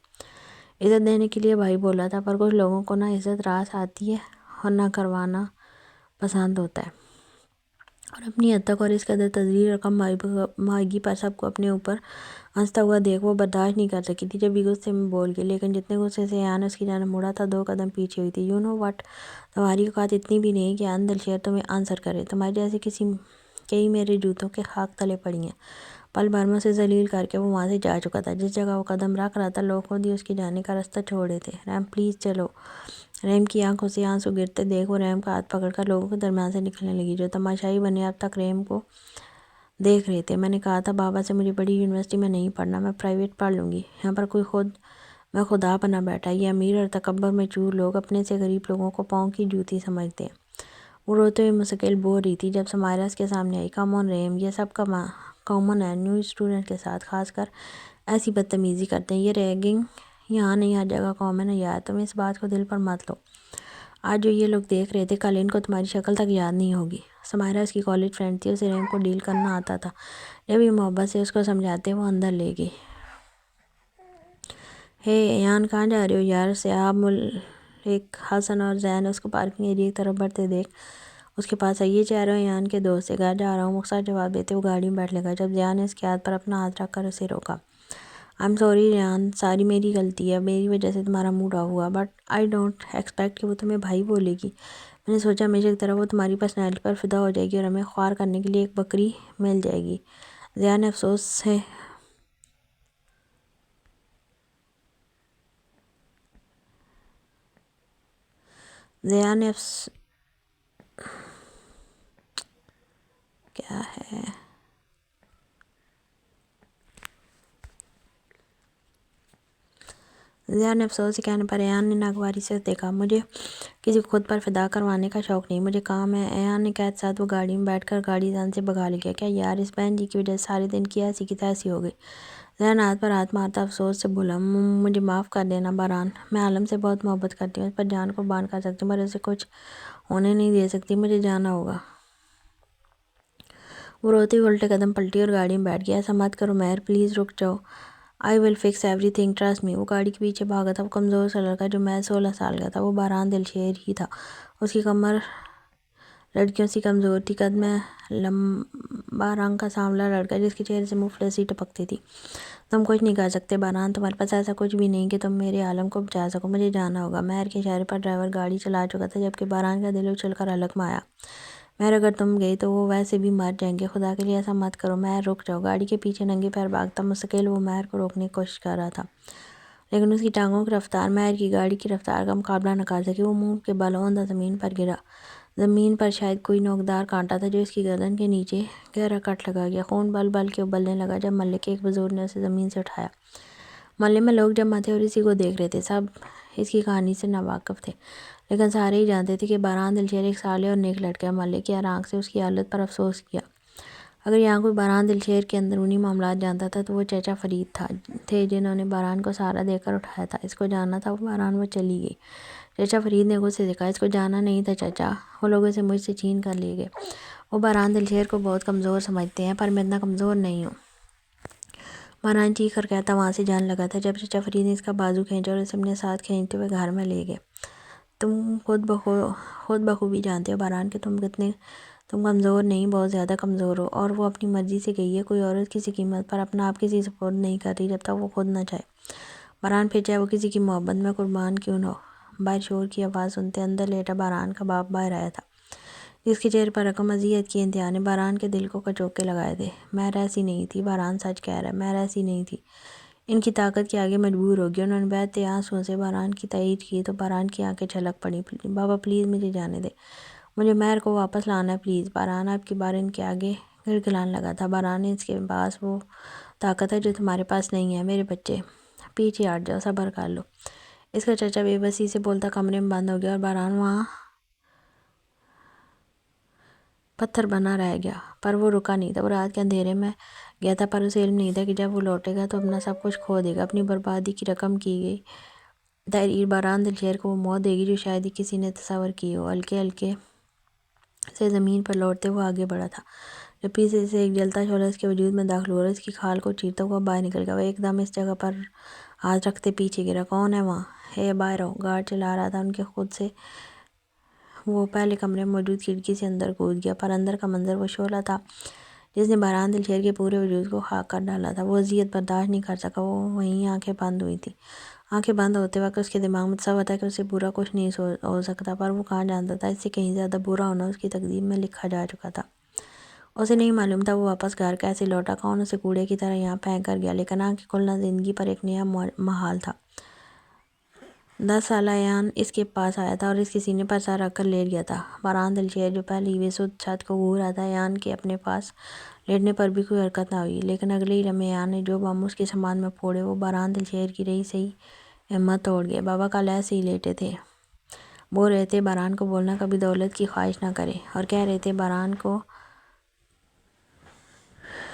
عزت دینے کے لیے بھائی بولا تھا، پر کچھ لوگوں کو نہ عزت راس آتی ہے اور نہ کروانا پسند ہوتا ہے، اور اپنی حد تک اور اس قدر تذلیل اور کم مائگی پر سب کو اپنے اوپر ہنستا ہوا دیکھ وہ برداشت نہیں کر سکی تھی، جب بھی غصے میں بول گئی، لیکن جتنے غصے سے ایان اس کی جانب مڑا تھا 2 قدم پیچھے ہوئی تھی۔ یو نو وٹ، تمہاری اوقات اتنی بھی نہیں کہ ایان دلشیر تمہیں آنسر کرے، تمہارے جیسے کئی میرے جوتوں کے خاک تلے پڑی ہیں۔ پل بھر میں اسے ذلیل کر کے وہ وہاں سے جا چکا تھا۔ جس جگہ وہ قدم رکھ رہا تھا لوگ خود ہی اس کے جانے کا راستہ چھوڑ رہے تھے۔ ریم پلیز چلو۔ ریم کی آنکھوں سے آنسو گرتے دیکھ وہ ریم کا ہاتھ پکڑ کر لوگوں کے درمیان سے نکلنے لگی، جو تماشائی بنے اب تک ریم کو دیکھ رہے تھے۔ میں نے کہا تھا بابا سے مجھے بڑی یونیورسٹی میں نہیں پڑھنا، میں پرائیویٹ پڑھ لوں گی، یہاں پر میں خدا بنا بیٹھا، یہ امیر اور تکبر میں چور لوگ اپنے سے غریب لوگوں کو پاؤں کی جوتی سمجھتے ہیں۔ وہ روتے ہوئے مستقل بول رہی تھی جب سمائرہ اس کے سامنے آئی۔ کم آن ریم، یہ سب کا کامن ہے نیو اسٹوڈنٹ کے ساتھ، خاص کر ایسی بدتمیزی کرتے ہیں۔ یہ ریگنگ یہاں نہیں، ہر جگہ کامن ہے یار، تم اس بات کو دل پر مت لو۔ آج جو یہ لوگ دیکھ رہے تھے کل ان کو تمہاری شکل تک یاد نہیں ہوگی۔ سمائرہ اس کی کالج فرینڈ تھی، اسے ریم کو ڈیل کرنا آتا تھا، جب یہ محبت سے اس کو سمجھاتے وہ اندر لے گئی۔ ہے ایان کہاں جا رہے ہو یار؟ سیاح ملک حسن اور زین اس کو پارکنگ ایریا کی طرف بڑھتے دیکھ اس کے پاس آئی۔ یہ چہرہ ایان کے دوست سے، گھر جا رہا ہوں، مختصر جواب دیتے وہ گاڑی میں بیٹھ لگا، جب زیان نے اس کے ہاتھ پر اپنا ہاتھ رکھ کر اسے روکا۔ آئی ایم سوری ریان، ساری میری غلطی ہے، میری وجہ سے تمہارا موڈ آف ہوا، بٹ آئی ڈونٹ ایکسپیکٹ کہ وہ تمہیں بھائی بولے گی۔ میں نے سوچا ہمیشہ کی طرح وہ تمہاری پرسنالٹی پر فدا ہو جائے گی اور ہمیں خوار کرنے کے لیے ایک بکری مل جائے گی۔ ضیاء نے افسوس سے کیا ہے ضیاء نے افسوس سے کہنے پر ایان نے ناگواری سے دیکھا۔ مجھے کسی کو خود پر فدا کروانے کا شوق نہیں، مجھے کام ہے۔ ایان نے قید ساتھ وہ گاڑی میں بیٹھ کر گاڑی جان سے بگا لیا۔ کیا یار، اس بہن جی کی وجہ سے سارے دن کی ایسی کی تیسی ہو گئی۔ ضیاء نے ہاتھ پر ہاتھ مارتا افسوس سے بولا، مجھے معاف کر دینا باران، میں عالم سے بہت محبت کرتی ہوں، اس پر جان قربان کر سکتی ہوں پر اسے کچھ ہونے نہیں دے سکتی، مجھے جانا ہوگا۔ وہ روتی ہوئی الٹے قدم پلٹی اور گاڑی میں بیٹھ گیا۔ ایسا مت کرو مہر، پلیز رک جاؤ، I will fix everything, trust me. وہ گاڑی کے پیچھے بھاگا تھا۔ وہ کمزور سا لڑکا جو محض 16 سال کا تھا، وہ باران دلشیر ہی تھا۔ اس کی کمر لڑکیوں سے کمزور تھی، قد میں لمبا، رنگ کا سانولا لڑکا جس کے چہرے سے مفلسی ٹپکتی تھی۔ تم کچھ نہیں کر سکتے باران، تمہارے پاس ایسا کچھ بھی نہیں کہ تم میرے عالم کو بچا سکو، مجھے جانا ہوگا۔ مہر کے اشارے پر ڈرائیور گاڑی چلا چکا تھا جبکہ باران کا دل اچھل کر حلق میں آیا۔ مہر، اگر تم گئی تو وہ ویسے بھی مر جائیں گے، خدا کے لیے ایسا مت کرو۔ مہر رک جاؤ۔ گاڑی کے پیچھے ننگے پیر بھاگتا مستقل وہ مہر کو روکنے کی کوشش کر رہا تھا، لیکن اس کی ٹانگوں کی رفتار مہر کی گاڑی کی رفتار کا مقابلہ نہ کر سکی۔ وہ منہ کے بل اوندا زمین پر گرا۔ زمین پر شاید کوئی نوکدار کانٹا تھا جو اس کی گردن کے نیچے گہرا کٹ لگا گیا۔ خون بل بل کے ابلنے لگا جب محلے کے ایک بزرگ نے اسے زمین سے اٹھایا۔ محلے میں لوگ جمع تھے اور اسی کو دیکھ رہے تھے۔ سب اس کی کہانی سے ناواقف تھے، لیکن سارے ہی جانتے تھے کہ باران دلشیر ایک صالح اور نیک لڑکا ہے۔ محلے کی ہر آنکھ سے اس کی حالت پر افسوس کیا۔ اگر یہاں کوئی باران دلشیر کے اندرونی معاملات جانتا تھا تو وہ چچا فرید تھے جنہوں نے باران کو سہارا دے کر اٹھایا تھا۔ اس کو جانا تھا باران، وہ چلی گئی۔ چچا فرید نے غصے سے کہا، اس کو جانا نہیں تھا چچا، وہ لوگ اسے مجھ سے چھین کر لے گئے۔ وہ باران دلشیر کو بہت کمزور سمجھتے ہیں پر میں اتنا کمزور نہیں ہوں، باران چیخ کر کہتا وہاں سے جانے لگا تھا جب چچا فرید نے اس کا بازو کھینچا اور اسے اپنے ساتھ کھینچتے ہوئے گھر میں لے گئے۔ تم خود بخوبی جانتے ہو باران کہ تم کمزور نہیں، بہت زیادہ کمزور ہو، اور وہ اپنی مرضی سے گئی ہے۔ کوئی عورت کسی قیمت پر اپنا آپ کسی سپرد نہیں کرتی جب تک وہ خود نہ چاہے باران، پھر چاہے وہ کسی کی محبت میں قربان کیوں نہ ہو۔ باہر شور کی آواز سنتے اندر لیٹا باران کا باپ باہر آیا تھا، جس کے چہرے پر رقم اذیت کی انتہا نے باران کے دل کو کچوکے لگائے تھے۔ مہر ایسی نہیں تھی، باران سچ کہہ رہا ہے، مہر ایسی نہیں تھی، ان کی طاقت کے آگے مجبور ہو گئی۔ انہوں نے بہتے آنسوؤں سے باران کی تائید کی تو باران کی آنکھیں چھلک پڑیں۔ بابا پلیز مجھے جانے دے، مجھے مہر کو واپس لانا ہے پلیز۔ باران اب کی بار ان کے آگے گڑگڑانے لگا تھا۔ باران، اس کے پاس وہ طاقت ہے جو تمہارے پاس نہیں ہے، میرے بچے پیچھے ہٹ جاؤ، صبر کر لو۔ اس کا چچا بے بسی سے بولتا کمرے میں بند ہو گیا اور باران وہاں پتھر بنا رہ گیا، پر وہ رکا نہیں تھا۔ وہ رات کے اندھیرے میں گیا تھا پر اسے علم نہیں تھا کہ جب وہ لوٹے گا تو اپنا سب کچھ کھو دے گا۔ اپنی بربادی کی رقم کی گئی تحریر باران دلشیر کو وہ موت دے گی جو شاید ہی کسی نے تصور کی ہو۔ ہلکے ہلکے سے زمین پر لوٹتے وہ آگے بڑھا تھا جب پیچھے سے ایک جلتا شعلہ اس کے وجود میں داخل ہوا اور اس کی کھال کو چیرتا ہوا باہر نکل گیا۔ وہ ایک دم اس جگہ پر ہاتھ رکھتے پیچھے گرا۔ کون ہے وہاں؟ ہے باہر آؤ، گارڈ چلا رہا تھا ان کے خود سے۔ وہ پہلے کمرے میں موجود کھڑکی سے اندر کود گیا، پر اندر کا منظر وہ شعلہ تھا جس نے باران دلشیر کے پورے وجود کو خاک کر ڈالا تھا۔ وہ اذیت برداشت نہیں کر سکا۔ وہ وہیں آنکھیں بند ہوئی تھیں۔ آنکھیں بند ہوتے وقت اس کے دماغ میں تصور تھا کہ اس سے برا کچھ نہیں ہو سکتا، پر وہ کہاں جانتا تھا اس سے کہیں زیادہ برا ہونا اس کی تقدیر میں لکھا جا چکا تھا۔ اسے نہیں معلوم تھا وہ واپس گھر کیسے لوٹا، کون اسے کوڑے کی طرح یہاں پھینک کر گیا، لیکن آنکھیں کھلنا زندگی پر ایک نیا محال تھا۔ 10 سالہ ایان اس کے پاس آیا تھا اور اس کے سینے پر سر رکھ کر لیٹ گیا تھا۔ باران دلشیر جو پہلے ہی بے سود چھت کو گھور رہا تھا، ایان کے اپنے پاس لیٹنے پر بھی کوئی حرکت نہ ہوئی، لیکن اگلے ہی لمحے ایان نے جو بم اس کے سامان میں پھوڑے وہ باران دلشیر کی رہی سہی ہمت توڑ گئے۔ بابا کل ایسے ہی لیٹے تھے، بول رہے تھے باران کو بولنا کبھی دولت کی خواہش نہ کرے، اور کہہ رہے تھے باران کو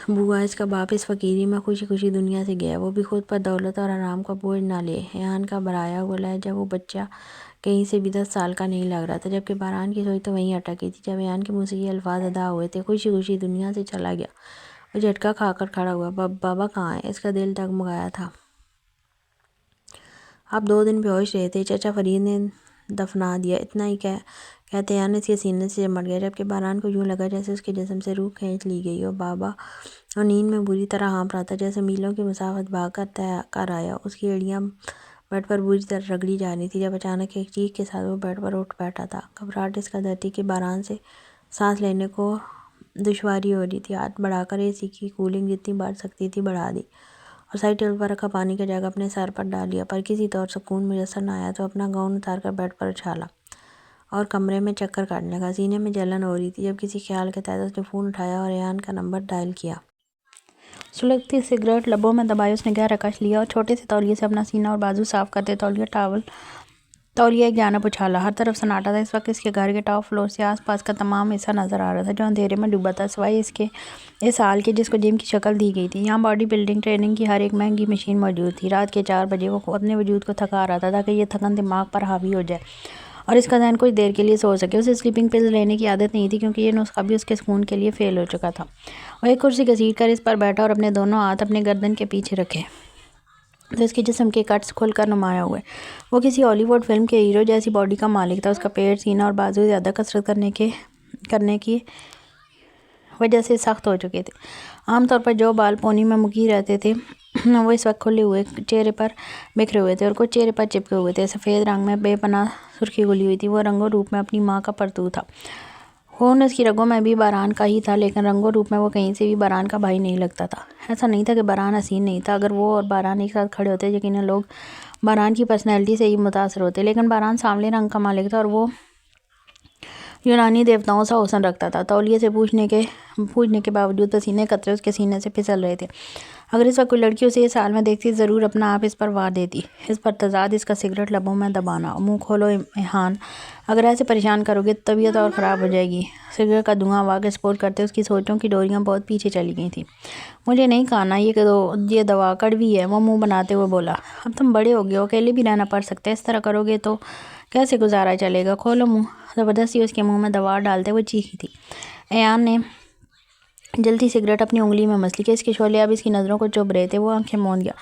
بوا اس کا باپ اس فقیری میں خوشی خوشی دنیا سے گیا، وہ بھی خود پر دولت اور آرام کا بوجھ نہ لے۔ ایان کا بھرایا ہوا لہجہ وہ بچہ کہیں سے بھی 10 سال کا نہیں لگ رہا تھا، جبکہ باران کی سوچ تو وہیں اٹکی تھی جب ایان کے منہ سے یہ الفاظ ادا ہوئے تھے، خوشی خوشی دنیا سے چلا گیا۔ وہ جھٹکا کھا کر کھڑا ہوا۔ بابا کہاں ہے؟ اس کا دل ڈگمگایا تھا۔ آپ 2 دن بے ہوش رہے تھے، چچا فرید نے دفنا دیا، اتنا ہی کہہ کہتے ایان اس کے سینے سے چمٹ گیا، جبکہ باران کو یوں لگا جیسے اس کے جسم سے روح کھینچ لی گئی اور بابا اور نیند میں بری طرح ہانپ رہا تھا، جیسے میلوں کی مسافت بھاگ کر طے کر آیا۔ اس کی ایڑیاں بیڈ پر بری طرح رگڑی جا رہی تھی جب اچانک ایک چیخ کے ساتھ وہ بیڈ پر اٹھ بیٹھا تھا۔ گھبراہٹ اس قدر تھی کہ باران سے سانس لینے کو دشواری ہو رہی تھی۔ ہاتھ بڑھا کر اے سی کی کولنگ جتنی بڑھ سکتی تھی بڑھا دی اور سائڈ ٹیبل پر رکھا پانی کا جگ اپنے سر پر ڈال لیا، پر کسی طور سکون میسر نہ آیا تو اپنا گاؤن اتار کر بیڈ پر اچھالا اور کمرے میں چکر کاٹنے لگا۔ سینے میں جلن ہو رہی تھی جب کسی خیال کے تحت اس نے فون اٹھایا اور ایان کا نمبر ڈائل کیا۔ سلگتی سگریٹ لبوں میں دبائی اس نے گہرا کش لیا اور چھوٹے سے تولیے سے اپنا سینہ اور بازو صاف کرتے تولیہ ایک جانب اچھالا۔ ہر طرف سناٹا تھا۔ اس وقت اس کے گھر کے ٹاپ فلور سے آس پاس کا تمام حصہ نظر آ رہا تھا جو اندھیرے میں ڈوبا تھا، سوائے اس ہال کے جس کو جم کی شکل دی گئی تھی۔ یہاں باڈی بلڈنگ ٹریننگ کی ہر ایک مہنگی مشین موجود تھی۔ رات کے 4 بجے وہ اپنے وجود کو تھکا رہا تھا تاکہ یہ تھکن دماغ پر حاوی ہو جائے اور اس کا ذہن کچھ دیر کے لیے سو سکے۔ اسے سلیپنگ پلز لینے کی عادت نہیں تھی کیونکہ یہ نسخہ بھی اس کے سکون کے لیے فیل ہو چکا تھا۔ وہ ایک کرسی گھسیٹ کر اس پر بیٹھا اور اپنے دونوں ہاتھ اپنے گردن کے پیچھے رکھے تو اس کے جسم کے کٹس کھل کر نمایاں ہوئے۔ وہ کسی ہالی ووڈ فلم کے ہیرو جیسی باڈی کا مالک تھا۔ اس کا پیٹ، سینہ اور بازو زیادہ کسرت کرنے کی وجہ سے سخت ہو چکے تھے۔ عام طور پر جو بال پونی میں مکی رہتے تھے وہ اس وقت کھلے ہوئے چہرے پر بکھرے ہوئے تھے اور کچھ چہرے پر چپکے ہوئے تھے۔ سفید رنگ میں بے پناہ سرخی گلی ہوئی تھی۔ وہ رنگ و روپ میں اپنی ماں کا پرتو تھا۔ خون اس کی رگوں میں بھی باران کا ہی تھا، لیکن رنگ و روپ میں وہ کہیں سے بھی باران کا بھائی نہیں لگتا تھا۔ ایسا نہیں تھا کہ باران حسین نہیں تھا۔ اگر وہ اور باران ایک ساتھ کھڑے ہوتے یقیناً لوگ باران کی پرسنالٹی سے ہی متاثر ہوتے، لیکن باران سانولے رنگ کا مالک تھا اور وہ یونانی دیوتاؤں سا حسن رکھتا تھا۔ تولیے سے پوچھنے کے باوجود پسینے قطرے اس کے سینے سے پھسل رہے تھے۔ اگر اس وقت کوئی لڑکی اسے اس حال میں دیکھتی ضرور اپنا آپ اس پر وار دیتی۔ اس پر تضاد اس کا سگریٹ لبوں میں دبانا۔ منہ کھولو ایان، اگر ایسے پریشان کرو گے تو طبیعت اور خراب ہو جائے گی۔ سگریٹ کا دھواں ہوا کے سپورٹ کرتے اس کی سوچوں کی ڈوریاں بہت پیچھے چلی گئی تھیں۔ مجھے نہیں کھانا یہ دوا کڑوی ہے، وہ منہ بناتے ہوئے بولا۔ اب تم بڑے ہو گئے ہو، اکیلے بھی رہنا پڑ سکتا ہے، اس طرح کرو گے تو کیسے گزارا چلے گا؟ کھولو منہ۔ زبردستی اس کے منہ میں دوا ڈالتے ہوئے چیخی تھی۔ ایان نے جلتی سگریٹ اپنی انگلی میں مس لی کہ اس کے شعلے اب اس کی نظروں کو چبھ رہے تھے۔ وہ آنکھیں موند گیا۔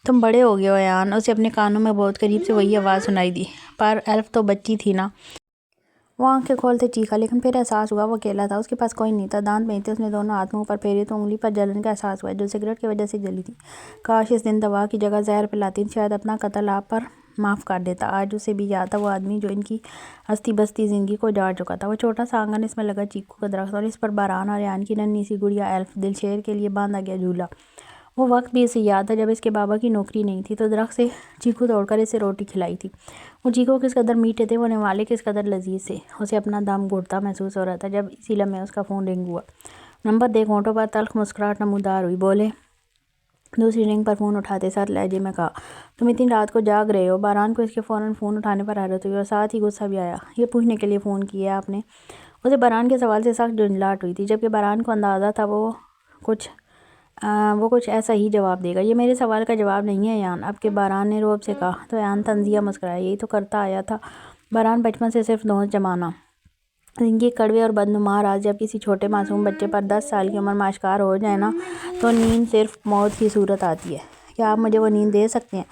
تم بڑے ہو گئے ہو ایان۔ اسے اپنے کانوں میں بہت قریب سے وہی آواز سنائی دی۔ پر ایلف تو بچی تھی نا۔ وہ آنکھیں کھولتے چیخا، لیکن پھر احساس ہوا وہ اکیلا تھا، اس کے پاس کوئی نہیں تھا۔ دانت بھینچتے اس نے دونوں ہاتھ منہ پر پھیرے تو انگلی پر جلن کا احساس ہوا جو سگریٹ کی وجہ سے جلی تھی۔ کاش اس دن دوا کی جگہ زہر پلاتی، شاید اپنا قتل آپ پر معاف کر دیتا۔ آج اسے بھی یاد تھا وہ آدمی جو ان کی ہستی بستی زندگی کو اجاڑ چکا تھا۔ وہ چھوٹا سا آنگن، اس میں لگا چیکو کا درخت اور اس پر باران اور ایان کی ننھی سی گڑیا ایلف دلشیر کے لیے باندھا گیا جھولا۔ وہ وقت بھی اسے یاد تھا جب اس کے بابا کی نوکری نہیں تھی تو درخت سے چیکو توڑ کر اسے روٹی کھلائی تھی۔ وہ چیکو کس قدر میٹھے تھے، وہ نوالے کس قدر لذیذ تھے۔ اسے اپنا دم گھٹتا محسوس ہو رہا تھا جب اسی لمحے اس کا فون رنگ ہوا۔ نمبر دیکھ ہونٹوں پر تلخ مسکراہٹ نمودار ہوئی۔ بولے۔ دوسری رنگ پر فون اٹھاتے سخت لہجے میں کہا، تم اتنی رات کو جاگ رہے ہو؟ باران کو اس کے فوراً فون اٹھانے پر حیرت ہوئی اور ساتھ ہی غصہ بھی آیا۔ یہ پوچھنے کے لیے فون کیا ہے آپ نے؟ اسے باران کے سوال سے سخت جھنجھلاہٹ ہوئی تھی، جبکہ باران کو اندازہ تھا وہ کچھ ایسا ہی جواب دے گا۔ یہ میرے سوال کا جواب نہیں ہے ایان، اب کہ باران نے رعب سے کہا تو ایان طنزیہ مسکرایا۔ یہی تو کرتا آیا تھا باران بچپن سے، صرف دوست جمانا۔ زندگی کے کڑوے اور بدنما راز جب کسی چھوٹے معصوم بچے پر 10 سال کی عمر میں آشکار ہو جائے نا تو نیند صرف موت کی صورت آتی ہے۔ کیا آپ مجھے وہ نیند دے سکتے ہیں؟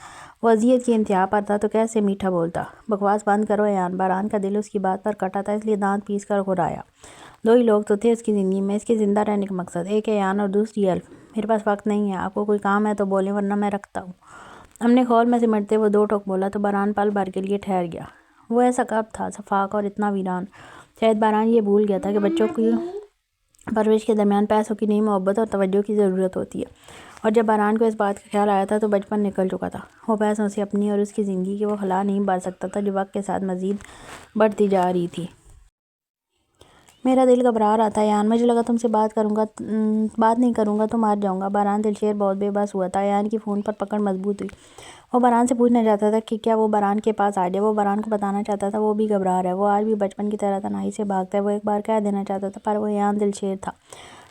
وہ اذیت کی انتہا پر تھا تو کیسے میٹھا بولتا۔ بکواس بند کرو ایان۔ باران کا دل اس کی بات پر کٹا تھا، اس لیے دانت پیس کر گھرایا۔ دو ہی لوگ تو تھے اس کی زندگی میں، اس کے زندہ رہنے کا مقصد، ایک ایان اور دوسری ایلف۔ میرے پاس وقت نہیں ہے، آپ کو کوئی کام ہے تو بولیں ورنہ میں رکھتا ہوں۔ اپنے خول میں سمٹتے وہ 2 ٹوک بولا تو باران پل بھر کے لیے ٹھہر گیا۔ وہ ایسا کب تھا، شفاف اور اتنا ویران؟ شاید باران یہ بھول گیا تھا کہ بچوں کی پرورش کے درمیان پیسوں کی نہیں محبت اور توجہ کی ضرورت ہوتی ہے، اور جب باران کو اس بات کا خیال آیا تھا تو بچپن نکل چکا تھا۔ وہ پیسوں سے اپنی اور اس کی زندگی کی وہ خلا نہیں بھر سکتا تھا جو وقت کے ساتھ مزید بڑھتی جا رہی تھی۔ میرا دل گھبرا رہا تھا ایان، مجھے لگا تم سے بات نہیں کروں گا تو مر جاؤں گا۔ باران دلشیر بہت بے بس ہوا تھا۔ ایان کی فون پر پکڑ مضبوط ہوئی۔ وہ باران سے پوچھنا چاہتا تھا کہ کیا وہ باران کے پاس آ جائے۔ وہ باران کو بتانا چاہتا تھا وہ بھی گھبرا رہا ہے، وہ آج بھی بچپن کی طرح تنہائی سے بھاگتا ہے۔ وہ ایک بار کہہ دینا چاہتا تھا، پر وہ ایان دلشیر تھا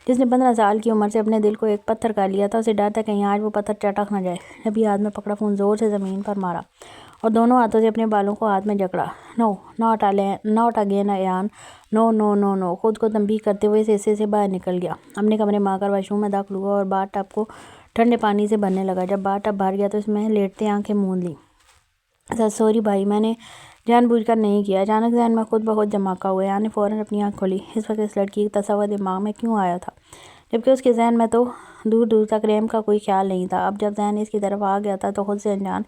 جس نے 15 سال کی عمر سے اپنے دل کو ایک پتھر کر لیا تھا۔ اسے ڈر تھا کہیں آج وہ پتھر چٹک نہ جائے۔ جب یہ ہاتھ میں پکڑا فون زور سے زمین پر مارا اور دونوں ہاتھوں سے اپنے بالوں کو ہاتھ میں جکڑا۔ نو ناٹ اگین ایان، نو نو نو نو۔ خود کو تنبیہ کرتے ہوئے اس حصے سے باہر نکل گیا، اپنے کمرے میں آ کر واش روم میں داخل ہوا اور باتھ ٹب کو ٹھنڈے پانی سے بھرنے لگا۔ جب باتھ ٹب بھر گیا تو اس میں لیٹتے آنکھیں موند لیں۔ سوری بھائی، میں نے جان بوجھ کر نہیں کیا۔ اچانک ذہن میں خود بخود دھماکہ ہوا۔ ایان نے فوراً اپنی آنکھ کھولی۔ اس وقت اس لڑکی کا تصور دماغ میں کیوں آیا تھا جبکہ اس کے ذہن میں تو دور دور تک رحم کا کوئی خیال نہیں تھا۔ اب جب ذہن اس کی طرف آ گیا تھا تو خود سے انجان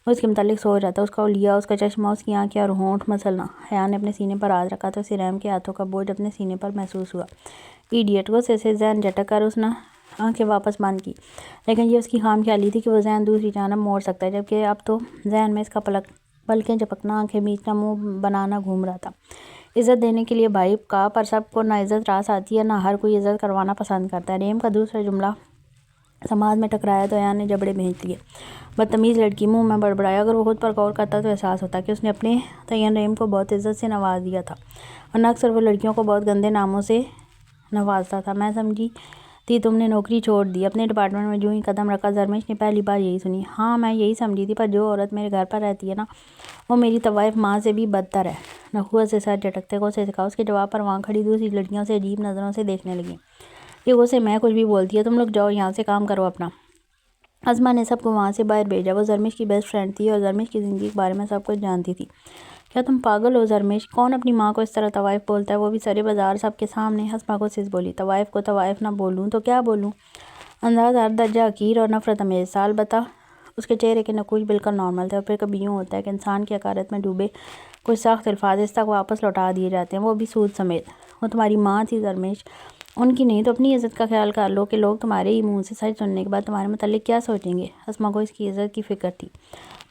وہ اس کے متعلق سوچ رہا تھا، اس کا حلیہ، اس کا چشمہ، اس کی آنکھیں اور ہونٹ مسلنا۔ ایان نے اپنے سینے پر ہاتھ رکھا تو اسے رحم کے ہاتھوں کا بوجھ اپنے سینے پر محسوس ہوا۔ ایڈیٹ! غصے سے ذہن جھٹک کر اس نے آنکھیں واپس بند کی، لیکن یہ اس کی خام خیالی تھی کہ وہ ذہن دوسری جانب موڑ سکتا ہے، جبکہ اب تو ذہن میں اس کا پلکیں جھپکنا، آنکھیں میچنا، منہ بنانا گھوم رہا تھا۔ عزت دینے کے لیے بھائی کا، پر سب کو نہ عزت راس آتی ہے، نہ ہر کوئی عزت کروانا پسند کرتا ہے۔ رحم کا دوسرا جملہ سماعت میں ٹکرایا تو ایان نے جبڑے بھینچ لیے۔ بدتمیز لڑکی، منہ میں بڑبڑایا۔ اگر وہ خود پر غور کرتا تو احساس ہوتا کہ اس نے اپنے تعین رحم کو بہت عزت سے نواز دیا تھا، ورنہ اکثر وہ لڑکیوں کو بہت گندے ناموں سے نوازتا تھا۔ میں سمجھی تھی تم نے نوکری چھوڑ دی۔ اپنے ڈپارٹمنٹ میں جوں ہی قدم رکھا زرمش نے پہلی بار یہی سنی۔ ہاں میں یہی سمجھی تھی، پر جو عورت میرے گھر پر رہتی ہے نا، وہ میری طوائف ماں سے بھی بدتر ہے۔ نخوت سے سر جھٹکتے غصے سے کہا۔ اس کے جواب پر وہاں کھڑی دوسری لڑکیاں اسے عجیب نظروں سے دیکھنے لگیں۔ یہ غصے میں کچھ بھی بولتی ہے، تم لوگ جاؤ یہاں سے، کام کرو اپنا۔ اسما نے سب کو وہاں سے باہر بھیجا۔ وہ زرمش کی بیسٹ فرینڈ تھی اور زرمش کی زندگی کے بارے میں سب کچھ جانتی تھی۔ کیا تم پاگل ہو زرمش؟ کون اپنی ماں کو اس طرح طوائف بولتا ہے، وہ بھی سرے بازار سب کے سامنے؟ اسما غصے سے بولی۔ طوائف کو طوائف نہ بولوں تو کیا بولوں؟ انداز ہر درجہ حقیر اور نفرت امیز تھا۔ البتہ اس کے چہرے کے نقوش بالکل نارمل تھے، اور پھر کبھی یوں ہوتا ہے کہ انسان کی حقارت میں ڈوبے کچھ سخت الفاظ اس تک واپس لوٹا دیے جاتے ہیں، وہ بھی سود سمیت۔ وہ تمہاری ماں تھی زرمش، ان کی نہیں، تو اپنی عزت کا خیال کر لو کہ لوگ تمہارے ہی منہ سے سچ سننے کے بعد تمہارے متعلق کیا سوچیں گے۔ اسما کو اس کی عزت کی فکر تھی۔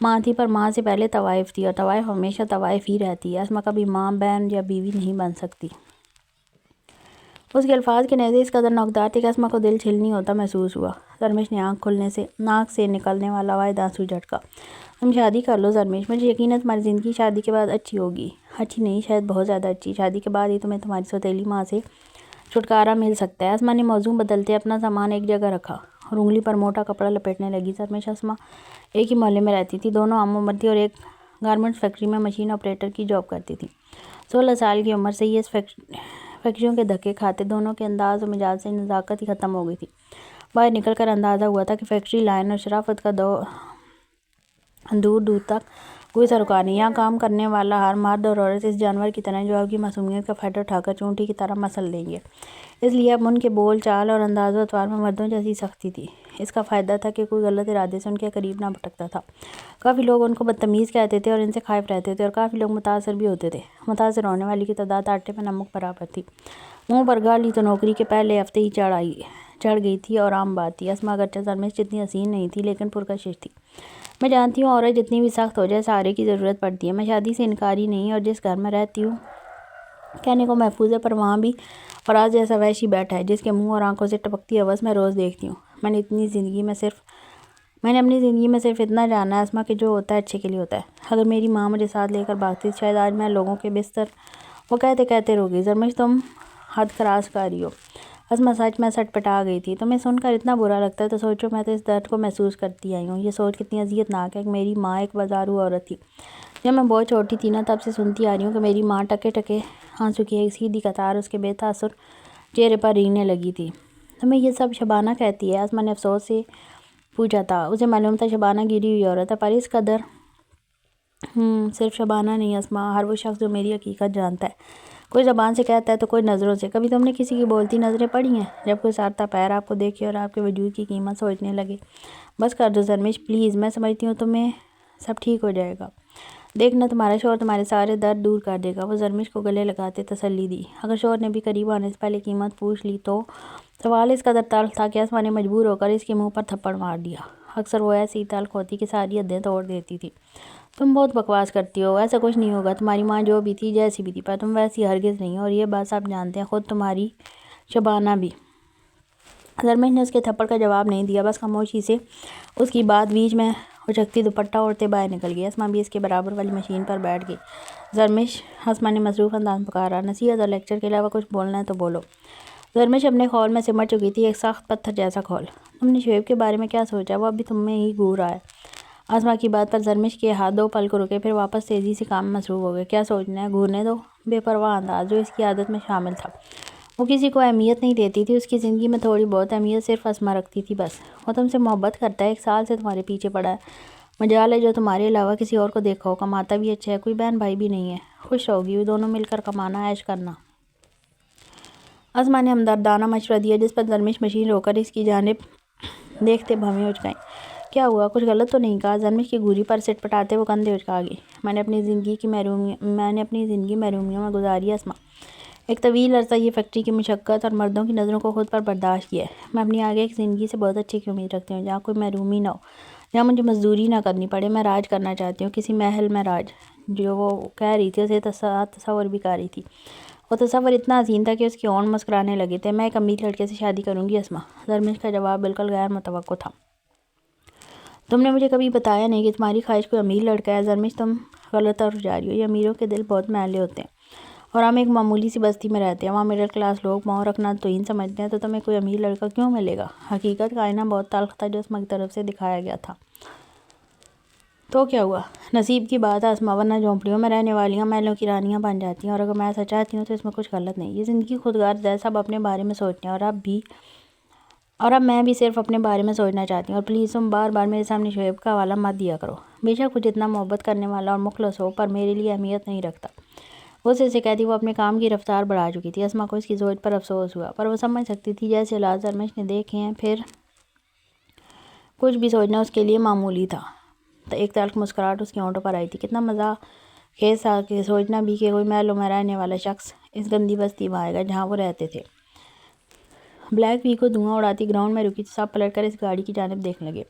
ماں تھی، پر ماں سے پہلے طوائف تھی، اور طوائف ہمیشہ طوائف ہی رہتی ہے۔ اسما کبھی ماں، بہن یا بیوی نہیں بن سکتی۔ اس کے الفاظ کے نیزے اس قدر نوکدار تھے کہ اسما کو دل چھلنی ہوتا محسوس ہوا۔ زرمش نے آنکھ کھلنے سے ناک سے نکلنے والا واحد آنسو جھٹکا۔ تم شادی کر لو زرمش، مجھے یقین ہے تمہاری زندگی شادی کے بعد اچھی ہوگی۔ اچھی نہیں، شاید بہت زیادہ اچھی۔ شادی کے بعد ہی تمہیں تمہاری سوتیلی ماں سے چھٹکارا مل سکتا ہے۔ اسما نے موضوع بدلتے اپنا سامان ایک جگہ رکھا اور انگلی پر موٹا کپڑا لپیٹنے لگی۔ زرمش اسما ایک ہی محلے میں رہتی تھی، دونوں ہم عمر تھی اور ایک گارمنٹس فیکٹری میں مشین آپریٹر کی جاب کرتی تھی۔ 16 سال کی عمر سے یہ اس فیکٹریوں کے دھکے کھاتے دونوں کے انداز و مزاج سے نزاکت ہی ختم ہو گئی تھی۔ باہر نکل کر اندازہ ہوا تھا کہ فیکٹری لائن اور شرافت کا دور دور تک کوئی سروکار نہیں۔ یہاں کام کرنے والا ہر مرد اور عورت اس جانور کی طرح جو آپ کی معصومیت کا فائدہ اٹھا کر چونٹی کی طرح مسل دیں گے۔ اس لیے اب ان کے بول چال اور انداز و اطوار میں مردوں جیسی سختی تھی۔ اس کا فائدہ تھا کہ کوئی غلط ارادے سے ان کے قریب نہ بھٹکتا تھا۔ کافی لوگ ان کو بدتمیز کہتے تھے اور ان سے خائف رہتے تھے، اور کافی لوگ متاثر بھی ہوتے تھے۔ متاثر ہونے والی کی تعداد آٹے میں نمک برابر تھی۔ منہ پر گالی تو نوکری کے پہلے ہفتے ہی چڑھ گئی تھی اور عام بات تھی۔ اسما اگرچہ زرمش جتنی حسین نہیں تھی لیکن پرکشش تھی۔ میں جانتی ہوں عورت جتنی بھی سخت ہو جائے سہارے کی ضرورت پڑتی ہے۔ میں شادی سے انکاری نہیں، اور جس گھر میں رہتی ہوں کہنے کو محفوظ ہے، پر وہاں بھی فراز جیسا وحشی بیٹھا ہے جس کے منہ اور آنکھوں سے ٹپکتی ہوس میں روز دیکھتی ہوں۔ میں نے اپنی زندگی میں صرف اتنا جانا ہے اسما کہ جو ہوتا ہے اچھے کے لیے ہوتا ہے۔ اگر میری ماں مجھے ساتھ لے کر بھاگتی تو شاید آج میں لوگوں کے بستر وہ کہتے کہتے رو گئی۔ زرمش تم حد کراس کر رہی ہو۔ اسما سچ میں سٹ پٹا گئی تھی۔ تمہیں سن کر اتنا برا لگتا ہے تو سوچو، میں تو اس درد کو محسوس کرتی آئی ہوں۔ یہ سوچ کتنی اذیت ناک ہے کہ میری ماں ایک بازارو عورت تھی۔ جب میں بہت چھوٹی تھی نا، تب سے سنتی آ رہی ہوں کہ میری ماں ٹکے ٹکے آنسو کی ایک سیدھی قطار اس کے بے تاثر چہرے پر ریگنے لگی تھی۔ تمہیں یہ سب شبانہ کہتی ہے؟ اسما نے افسوس سے پوچھا تھا۔ اسے معلوم تھا شبانہ گری ہوئی عورت ہے، پر اس قدر صرف شبانہ نہیں اسما، ہر وہ شخص جو میری حقیقت جانتا ہے، کوئی زبان سے کہتا ہے تو کوئی نظروں سے۔ کبھی تم نے کسی کی بولتی نظریں پڑھی ہیں؟ جب کوئی سارتا پیر آپ کو دیکھے اور آپ کے وجود کی قیمت سوچنے لگے۔ بس کر دو زرمش پلیز، میں سمجھتی ہوں تمہیں سب ٹھیک ہو جائے گا۔ دیکھنا تمہارا شوہر تمہارے سارے درد دور کر دے گا۔ وہ زرمش کو گلے لگاتے تسلی دی۔ اگر شوہر نے بھی قریب آنے سے پہلے قیمت پوچھ لی تو؟ سوال اس قدر تلخ تھا کہ اسما نے مجبور ہو کر اس کے منہ پر تھپڑ مار دیا۔ اکثر وہ ایسی ہی تلخ ہوتی کہ ساری حدیں توڑ دیتی تھی۔ تم بہت بکواس کرتی ہو، ایسا کچھ نہیں ہوگا۔ تمہاری ماں جو بھی تھی، جیسی بھی تھی، پر تم ویسی ہرگز نہیں ہو، اور یہ بات سب جانتے ہیں، خود تمہاری شبانہ بھی۔ زرمش نے اس کے تھپڑ کا جواب نہیں دیا، بس خاموشی سے اس کی بات بیچ میں اچکتی دوپٹہ اوڑھتے باہر نکل گئی۔ اسما بھی اس کے برابر والی مشین پر بیٹھ گئی۔ زرمش، اسما نے مصروف انداز میں پکارا، نصیحت اور لیکچر کے علاوہ کچھ بولنا ہے تو بولو۔ زرمش اپنے خول میں سمٹ چکی تھی، ایک سخت پتھر جیسا خول۔ تم نے شعیب کے بارے میں کیا سوچا؟ وہ ابھی تم میں ہی گھور رہا ہے۔ اسما کی بات پر زرمش کے ہاتھ دو پل کو رکے، پھر واپس تیزی سے کام میں مصروف ہو گئے۔ کیا سوچنا ہے؟ گھورنے دو۔ بے پرواہ انداز جو اس کی عادت میں شامل تھا۔ وہ کسی کو اہمیت نہیں دیتی تھی، اس کی زندگی میں تھوڑی بہت اہمیت صرف اسما رکھتی تھی بس۔ وہ تم سے محبت کرتا ہے، 1 سال سے تمہارے پیچھے پڑا ہے، مجال ہے جو تمہارے علاوہ کسی اور کو دیکھا ہو، کماتا بھی اچھا ہے، کوئی بہن بھائی بھی نہیں ہے، خوش رہوگی، دونوں مل کر کمانا، عیش کرنا۔ اسما نے ہمدردانہ مشورہ دیا، جس پر زرمش مشین رو کر اس کی جانب دیکھتے بھویں اچکائیں۔ کیا ہوا؟ کچھ غلط تو نہیں کہا؟ زرمش کی گھوری پر سٹ پٹاتے وہ کندھے اچکا گئی۔ میں نے اپنی زندگی محرومیوں میں گزاری اسما۔ ایک طویل عرصہ یہ فیکٹری کی مشقت اور مردوں کی نظروں کو خود پر برداشت کیا ہے۔ میں اپنی آگے کی زندگی سے بہت اچھے کی امید رکھتی ہوں، جہاں کوئی محرومی نہ ہو، جہاں مجھے مزدوری نہ کرنی پڑے۔ میں راج کرنا چاہتی ہوں، کسی محل میں راج۔ جو وہ کہہ رہی تھی اسے تصور بھی کر رہی تھی۔ وہ تصور اتنا حسین تھا کہ اس کے ہونٹ مسکرانے لگے تھے۔ میں ایک امیر لڑکے سے شادی کروں گی اسما۔ زرمش کا جواب بالکل غیر متوقع تھا۔ تم نے مجھے کبھی بتایا نہیں کہ تمہاری خواہش کوئی امیر لڑکا ہے۔ زرمش، تم غلط طرف جا رہی ہو۔ یہ امیروں کے دل بہت میلے ہوتے ہیں، اور ہم ایک معمولی سی بستی میں رہتے ہیں، وہاں مڈل کلاس لوگ پاؤں رکھنا توہین سمجھتے ہیں، تو تمہیں کوئی امیر لڑکا کیوں ملے گا؟ حقیقت کا آئینہ بہت تلخ تھا جو اسما کی طرف سے دکھایا گیا تھا۔ تو کیا ہوا؟ نصیب کی بات ہے اسما، ورنہ جھونپڑیوں میں رہنے والیاں محلوں کی رانیاں بن جاتی ہیں، اور اگر میں ایسا چاہتی ہوں تو اس میں کچھ غلط نہیں۔ یہ زندگی خودغرض ہے، سب اپنے بارے میں سوچتے ہیں، اور اب میں بھی صرف اپنے بارے میں سوچنا چاہتی ہوں۔ اور پلیز تم بار بار میرے سامنے شعیب کا حوالہ مت دیا کرو۔ بے شک وہ جتنا محبت کرنے والا اور مخلص ہو، پر میرے لیے اہمیت نہیں رکھتا۔ وہ اسے کہتی وہ اپنے کام کی رفتار بڑھا چکی تھی۔ اسما کو اس کی سوچ پر افسوس ہوا، پر وہ سمجھ سکتی تھی جیسے حالات زرمش نے دیکھے ہیں، پھر کچھ بھی سوچنا اس کے لیے معمولی تھا۔ ایک تلخ مسکراہٹ اس کے ہونٹوں پر آئی تھی۔ کتنا مزہ خیز تھا کہ سوچنا بھی کہ کوئی محلوں میں رہنے والا شخص اس گندی بستی میں آئے گا جہاں وہ رہتے تھے۔ بلیک وی کو دھواں اڑاتی گراؤنڈ میں رکی تو سب پلٹ کر اس گاڑی کی جانب دیکھنے لگے۔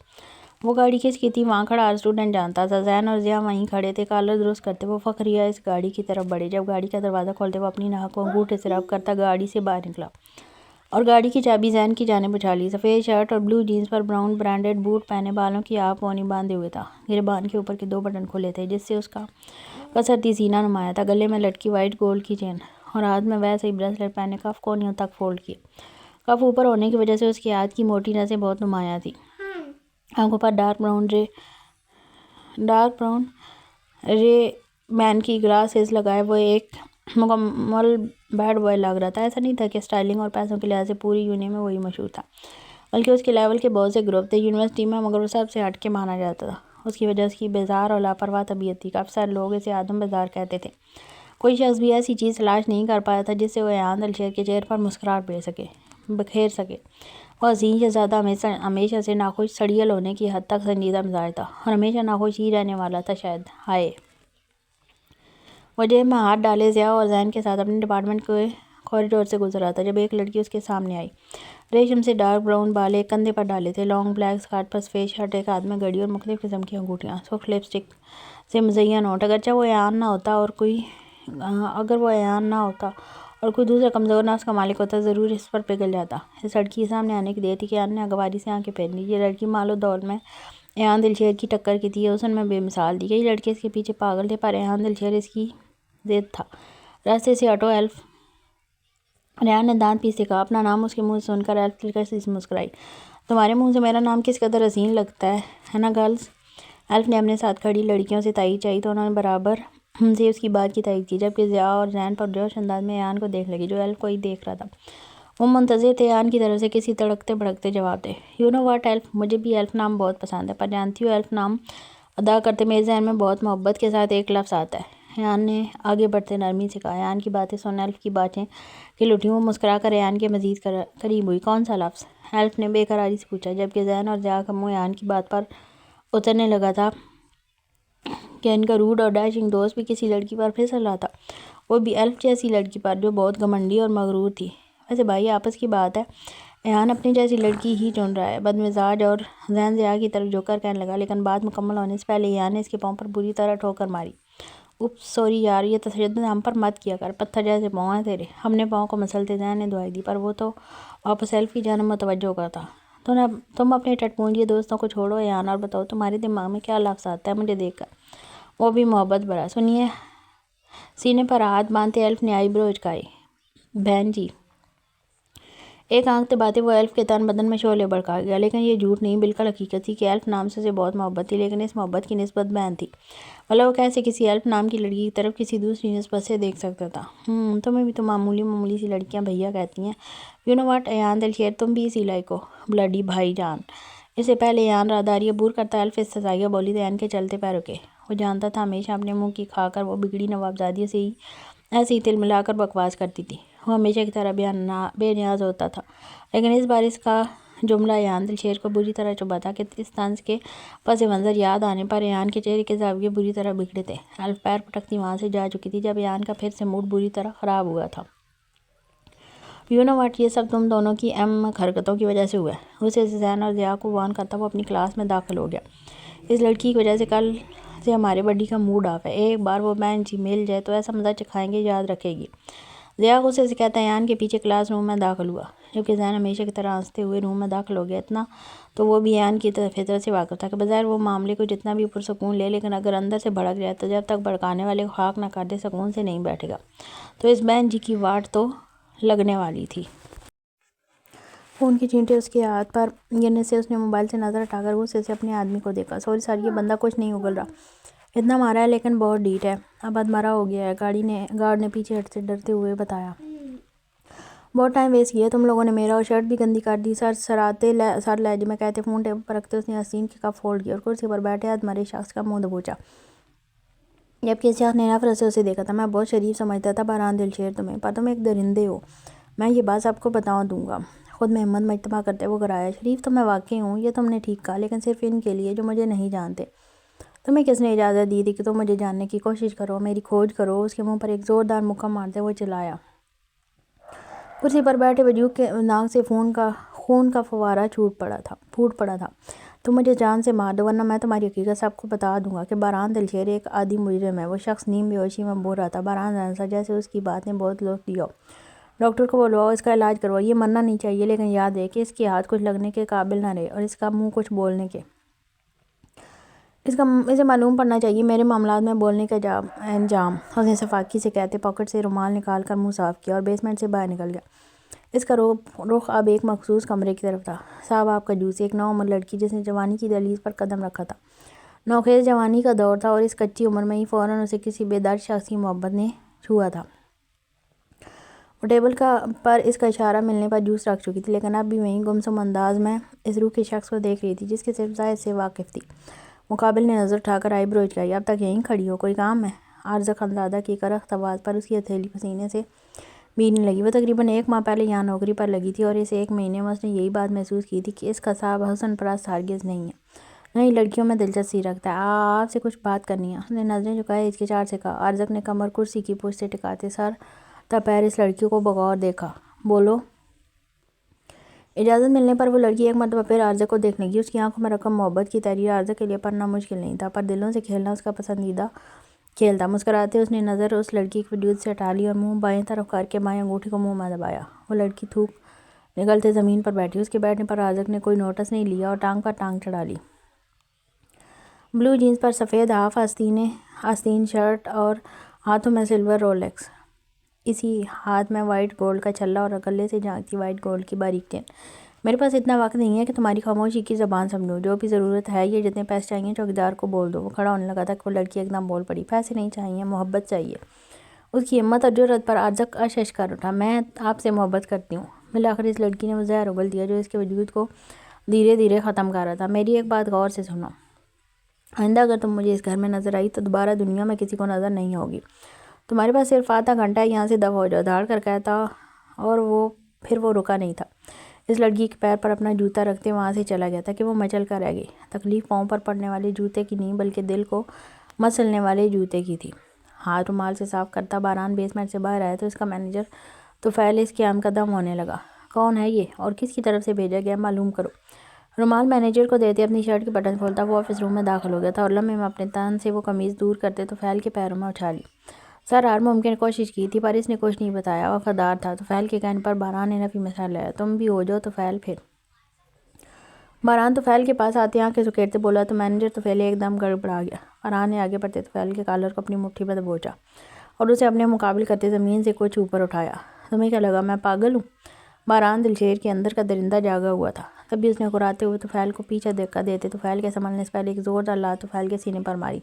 وہ گاڑی کس کی تھی؟ وہاں کھڑا ہر اسٹوڈنٹ جانتا تھا۔ زین اور ضیاء وہیں کھڑے تھے، کالر درست کرتے۔ وہ فخریہ اس گاڑی کی طرف بڑھے۔ جب گاڑی کا دروازہ کھولتے وہ اپنی ناک کو انگوٹھے سے رب کرتا گاڑی سے باہر نکلا، اور گاڑی کی چابی زین کی جانب اچھالی۔ سفید شرٹ اور بلو جینز پر براؤن برانڈڈ بوٹ پہنے، بالوں کی آپ پونی باندھے ہوئے تھا۔ گریبان کے اوپر کے 2 بٹن کھلے تھے جس سے اس کا کسرتی سینہ نمایاں تھا۔ گلے میں لٹکی وائٹ گولڈ کی چین، اور ہاتھ میں ویسے ہی بریسلٹ پہنے، کف کونیوں تک فولڈ کیے۔ کف اوپر ہونے کی وجہ سے اس کے ہاتھ کی موٹی نسیں بہت نمایاں تھیں۔ آنکھوں پر ڈارک براؤن رے مین کی گلاسز لگائے وہ ایک مکمل بیڈ بوائے لگ رہا تھا۔ ایسا نہیں تھا کہ اسٹائلنگ اور پیسوں کے لحاظ سے پوری یونین میں وہی مشہور تھا، بلکہ اس کے لیول کے بہت سے گروپ تھے یونیورسٹی میں، مگر وہ سب سے ہٹ کے مانا جاتا تھا۔ اس کی وجہ اس کی بیزار اور لاپرواہ طبیعت تھی۔ اکثر لوگ اسے آدم بیزار کہتے تھے۔ کوئی شخص بھی ایسی چیز تلاش نہیں کر پایا تھا جس سے وہ ایان دلشیر کے چہرے پر مسکراہٹ بکھیر سکے۔ وہ حسین شہزادہ ہمیشہ سے ناخوش سڑیل ہونے کی حد تک سنجیدہ مزاج تھا، اور ہمیشہ ناخوش ہی رہنے والا تھا شاید۔ ہائے! وہ جیب میں ہاتھ ڈالے ضیاء اور زین کے ساتھ اپنے ڈپارٹمنٹ کے کوریڈور سے گزر رہا تھا جب ایک لڑکی اس کے سامنے آئی۔ ریشم سے ڈارک براؤن بال ایک کندھے پر ڈالے تھے، لانگ بلیک اسکرٹ پر سفید شرٹ، ایک ہاتھ میں گھڑی اور مختلف قسم کی انگوٹھیاں، سرخ لپسٹک سے مزین ہونٹ۔ اگرچہ وہ ایان نہ ہوتا اور کوئی دوسرا کمزور نفس کا مالک ہوتا ضرور اس پر پگھل جاتا۔ اس لڑکی کے سامنے آنے کی دیر تھی کہ ایان نے اگواری سے آنکھیں پھیر لیں۔ یہ لڑکی مال و دول میں ایان دلشیر کی ٹکر کی تھی، یہ حسن میں بے مثال تھی۔ کئی لڑکے اس کے پیچھے پاگل تھے، پر ایان دلشیر اس کی ضد تھا۔ راستے سے ہٹو ایلف، ریان نے دانت پیستے کہا۔ اپنا نام اس کے منہ سے سن کر ایلف دلکشی سے مسکرائی۔ تمہارے منہ سے میرا نام کس قدر حسین لگتا ہے نا گرلز؟ ایلف نے اپنے ساتھ کھڑی لڑکیوں سے تائید چاہی تو انہوں نے برابر سے اس کی بات کی تائید کی، جبکہ ضیاء اور زین پرجوش انداز میں ایان کو دیکھ لگی جو ایلف کو ہی دیکھ رہا تھا۔ وہ منتظر تھے ایان کی طرف سے کسی تڑکتے بھڑکتے جواب دے۔ یو نو واٹ ایلف، مجھے بھی ایلف نام بہت پسند ہے، پر جانتی ہو ایلف نام ادا کرتے میرے ذہن میں بہت محبت کے ساتھ ایک لفظ آتا ہے۔ ایان نے آگے بڑھتے نرمی سے کہا۔ ایان کی باتیں سن ایلف کی بانچیں کھل اٹھیں۔ وہ مسکرا کر ایان کے مزید قریب ہوئی۔ کون سا لفظ؟ ایلف نے بے قراری سے پوچھا، جبکہ زین اور ضیاء کا منہ ایان کی بات پر اترنے لگا تھا کہ ان کا روڈ اور ڈیشنگ دوست بھی کسی لڑکی پر پھسل رہا تھا، وہ بھی ایلف جیسی لڑکی پر جو بہت گھمنڈی اور مغرور تھی۔ ویسے بھائی آپس کی بات ہے، ایان اپنی جیسی لڑکی ہی چن رہا ہے، بدمزاج۔ اور زین ضیاء کی طرف جھک کر کہنے لگا، لیکن بات مکمل ہونے سے پہلے ایان نے اس کے پاؤں پر بری طرح ٹھوکر ماری۔ اوپس سوری یار، یہ تشدد ہم پر مت کیا کر، پتھر جیسے پاؤں ہیں تیرے۔ اپنے پاؤں کو مسلتے زین نے دعائی دی، پر وہ تو واپس ایلف کی جانب متوجہ ہو کر تھا۔ تم اپنے ٹٹپونجیے دوستوں کو چھوڑو ایان، اور بتاؤ تمہارے دماغ میں کیا لفظ آتا ہے مجھے دیکھ کر۔ وہ بھی محبت بھرا۔ سنیے، سینے پر ہاتھ باندھتے ایلف نے آئی برو اچکائے۔ بہن جی۔ ایک آنکھ دباتے وہ ایلف کے تن بدن میں شعلے بھڑکا گیا، لیکن یہ جھوٹ نہیں بلکہ حقیقت تھی کہ ایلف نام سے اسے بہت محبت تھی، لیکن اس محبت کی نسبت بہن تھی، بھلا وہ کیسے کسی ایلف نام کی لڑکی کی طرف کسی دوسری نسبت سے دیکھ سکتا تھا؟ تمہیں بھی تو معمولی سی لڑکیاں بھیا کہتی ہیں۔ یو نو واٹ ایان دلشیر، تم بھی اسی لائق ہو۔ بلڈی بھائی جان، اس سے پہلے ایان راہداری عبور کرتا الف استزائیہ بولی تو ایان کے چلتے پیروں کے وہ جانتا تھا ہمیشہ اپنے منہ کی کھا کر وہ بگڑی نوابزادی سے ہی ایسے ہی تل ملا کر بکواس کرتی تھی. وہ ہمیشہ کی طرح بے نیاز ہوتا تھا، لیکن اس بار اس کا جملہ ایان دلشیر کو بری طرح چبھا تھا کہ اس طنز کے پس منظر یاد آنے پر ایان کے چہرے کے زاویے بری طرح بگڑے تھے. الف پیر پٹکتی وہاں سے جا چکی تھی جب ایان کا پھر سے موڈ بری طرح خراب ہوا تھا. یو نو واٹ، یہ سب تم دونوں کی حرکتوں کی وجہ سے ہوا ہے. اسے زین اور ضیاء کو وارن کرتا وہ اپنی کلاس میں داخل ہو گیا. اس لڑکی کی وجہ سے کل سے ہمارے بڈی کا موڈ آف ہے. ایک بار وہ بہن جی مل جائے تو ایسا مزہ چکھائیں گے، یاد رکھے گی. ضیاء غصے سے کہتا ایان کے پیچھے کلاس روم میں داخل ہوا، جبکہ زین ہمیشہ کی طرح ہنستے ہوئے روم میں داخل ہو گیا. اتنا تو وہ بھی ایان کی فطرت سے واقف تھا کہ بظاہر وہ معاملے کو جتنا بھی پرسکون لے، لیکن اگر اندر سے بھڑک جائے تو جب تک بھڑکانے والے کو خاک نہ کر دے سکون سے نہیں بیٹھے گا. تو اس بہن جی کی واٹ تو لگنے والی تھی. فون کی چینٹیں اس کے ہاتھ پر گرنے سے اس نے موبائل سے نظر ہٹا کر غصے سے اپنے آدمی کو دیکھا. سوری سر، یہ بندہ کچھ نہیں اگل رہا، اتنا مارا ہے لیکن بہت ڈھیٹ ہے، اب ادمرا ہو گیا ہے. گارڈ نے پیچھے ہٹ سے ڈرتے ہوئے بتایا. بہت ٹائم ویسٹ کیا تم لوگوں نے میرا، اور شرٹ بھی گندی کر دی. سر لہجے میں کہتے فون ٹیبل پر رکھتے اس نے حسین کی کپ فولڈ کیا اور کرسی پر بیٹھے ادمرے شخص کا منہ دبوچا، جبکہ اس شخص نے نفرت سے اسے دیکھا تھا. میں بہت شریف سمجھتا تھا بہران دلشیر تمہیں، پر تم ایک درندے ہو. میں یہ بات سب کو بتا دوں گا. خود میں ہمت مجتمع کرتے وہ گرایا. شریف تو میں واقعی ہوں، یہ تم نے ٹھیک کہا، لیکن صرف ان کے لیے جو مجھے نہیں جانتے. تمہیں کس نے اجازت دی تھی کہ تم مجھے جاننے کی کوشش کرو، میری کھوج کرو؟ اس کے منہ پر ایک زوردار مکہ مارتے وہ چلایا. کرسی پر بیٹھے وجوہ کے ناک سے خون کا فوارہ پھوٹ پڑا تھا. تم مجھے جان سے مار دو ورنہ میں تمہاری حقیقت سب کو بتا دوں گا کہ بہران دلشیر ایک عادی مجرم ہے. وہ شخص نیم بے ہوشی میں بول رہا تھا. بہران ہنسا جیسے اس کی بات نے بہت لطف لیا ہو. ڈاکٹر کو بلواؤ، اس کا علاج کرواؤ. یہ مرنا نہیں چاہیے، لیکن یاد رہے کہ اس کے ہاتھ کچھ لگنے کے قابل نہ رہے اور اس کا منہ کچھ بولنے کے. اسے معلوم پڑنا چاہیے میرے معاملات میں بولنے کا انجام. اس نے شفاقی سے کہتے پاکٹ سے رومال نکال کر منہ صاف کیا اور بیسمنٹ سے باہر نکل گیا. اس کا رخ اب ایک مخصوص کمرے کی طرف تھا. صاحب آپ کا جوس. ایک نوعمر لڑکی جس نے جوانی کی دہلیز پر قدم رکھا تھا. نوخیز جوانی کا دور تھا اور اس کچی عمر میں ہی فوراً اسے کسی بے درد شخص کی محبت نے چھوا تھا. وہ ٹیبل پر اس کا اشارہ ملنے پر جوس رکھ چکی تھی، لیکن اب بھی وہیں گمسم انداز میں اس روح کے شخص کو دیکھ رہی تھی جس کے صرف ظاہر سے واقف تھی. مقابل نے نظر اٹھا کر آئی برو اچکائی. اب تک یہیں کھڑی ہو، کوئی کام ہے؟ عارضہ خانزادہ کی کرخت آواز پر اس کی ہتھیلی پسینے سے بھیگنے لگی. وہ تقریباً 1 ماہ پہلے یہاں نوکری پر لگی تھی اور اس 1 مہینے میں اس نے یہی بات محسوس کی تھی کہ اس کا صاحب حسن پرست ہرگز نہیں ہے، نہیں لڑکیوں میں دلچسپی رکھتا ہے. آپ سے کچھ بات کرنی ہے. اس نے نظریں جھکائے ہچکچاہٹ سے کہا. عارضہ نے کمر کرسی کی پشت سے ٹکاتے سر تا پیر اس لڑکی کو بغور دیکھا. بولو. اجازت ملنے پر وہ لڑکی ایک مرتبہ پھر عارضہ کو دیکھنے لگی. اس کی آنکھوں میں رقم محبت کی تحریر عارضہ کے لیے پڑھنا مشکل نہیں تھا، پر دلوں سے کھیلنا اس کا پسندیدہ کھیل تھا. مسکراتے اس نے نظر اس لڑکی کے وجود سے ہٹا لی اور منہ بائیں طرف کر کے بائیں انگوٹھے کو منہ میں دبایا. وہ لڑکی تھوک نگلتے زمین پر بیٹھی. اس کے بیٹھنے پر عارضہ نے کوئی نوٹس نہیں لیا اور ٹانگ پر ٹانگ چڑھا لی. بلو جینز پر سفید ہاف آستین شرٹ اور ہاتھوں میں سلور رولیکس، اسی ہاتھ میں وائٹ گولڈ کا چھلا اور گلے سے جھانکتی وائٹ گولڈ کی باریک چین. میرے پاس اتنا وقت نہیں ہے کہ تمہاری خاموشی کی زبان سمجھوں. جو بھی ضرورت ہے یہ جتنے پیسے چاہیے چوکیدار کو بول دو. وہ کھڑا ہونے لگا تھا کہ وہ لڑکی ایک دم بول پڑی. پیسے نہیں چاہیے، محبت چاہیے. اس کی ہمت اور جرأت پر عارضہ اشش کر اٹھا. میں آپ سے محبت کرتی ہوں. بالآخر اس لڑکی نے وہ زہر اگل دیا جو اس کے وجود کو دھیرے دھیرے ختم کر رہا تھا. میری ایک بات غور سے سنو. آئندہ اگر تم مجھے اس گھر میں نظر آئی تو دوبارہ دنیا میں کسی کو نظر نہیں ہوگی. تمہارے پاس صرف آدھا گھنٹہ ہے، یہاں سے دفع ہو جاؤ، دھاڑ کر کہتا. اور پھر وہ رکا نہیں تھا. اس لڑکی کے پیر پر اپنا جوتا رکھتے وہاں سے چلا گیا تھا کہ وہ مچل کر رہ گئی. تکلیف پاؤں پر پڑنے والے جوتے کی نہیں بلکہ دل کو مچلنے والے جوتے کی تھی. ہاتھ رومال سے صاف کرتا بہران بیسمنٹ سے باہر آیا تو اس کا مینیجر طفیل اس کے ہم قدم ہونے لگا. کون ہے یہ اور کس کی طرف سے بھیجا گیا، معلوم کرو. رومال مینیجر کو دیتے اپنی شرٹ کے بٹن کھولتا وہ آفس روم میں داخل ہو گیا تھا اور لمحے میں اپنے تن سے وہ قمیض دور کرتے طفیل کے پیروں میں اچھالی. سر ہر ممکن کوشش کی تھی پر اس نے کچھ نہیں بتایا، وفادار تھا. طفیل کے کہنے پر بہران نے نفی میں سر لایا. تم بھی ہو جاؤ طفیل. پھر بہران طفیل کے پاس آتے آنکھیں سکیڑتے بولا تو مینیجر طفیل ایک دم گڑبڑا گیا. بہران نے آگے بڑھتے طفیل کے کالر کو اپنی مٹھی میں دبوچا اور اسے اپنے مقابل کرتے زمین سے کچھ اوپر اٹھایا. تمہیں کیا لگا میں پاگل ہوں؟ بہران دلشیر کے اندر کا درندہ جاگا ہوا تھا. تبھی اس نے کراتے ہوئے طفیل کو پیچھے دھکا دیتے طفیل کے سنبھلنے سے پہلے ایک زوردار لات طفیل کے سینے پر ماری.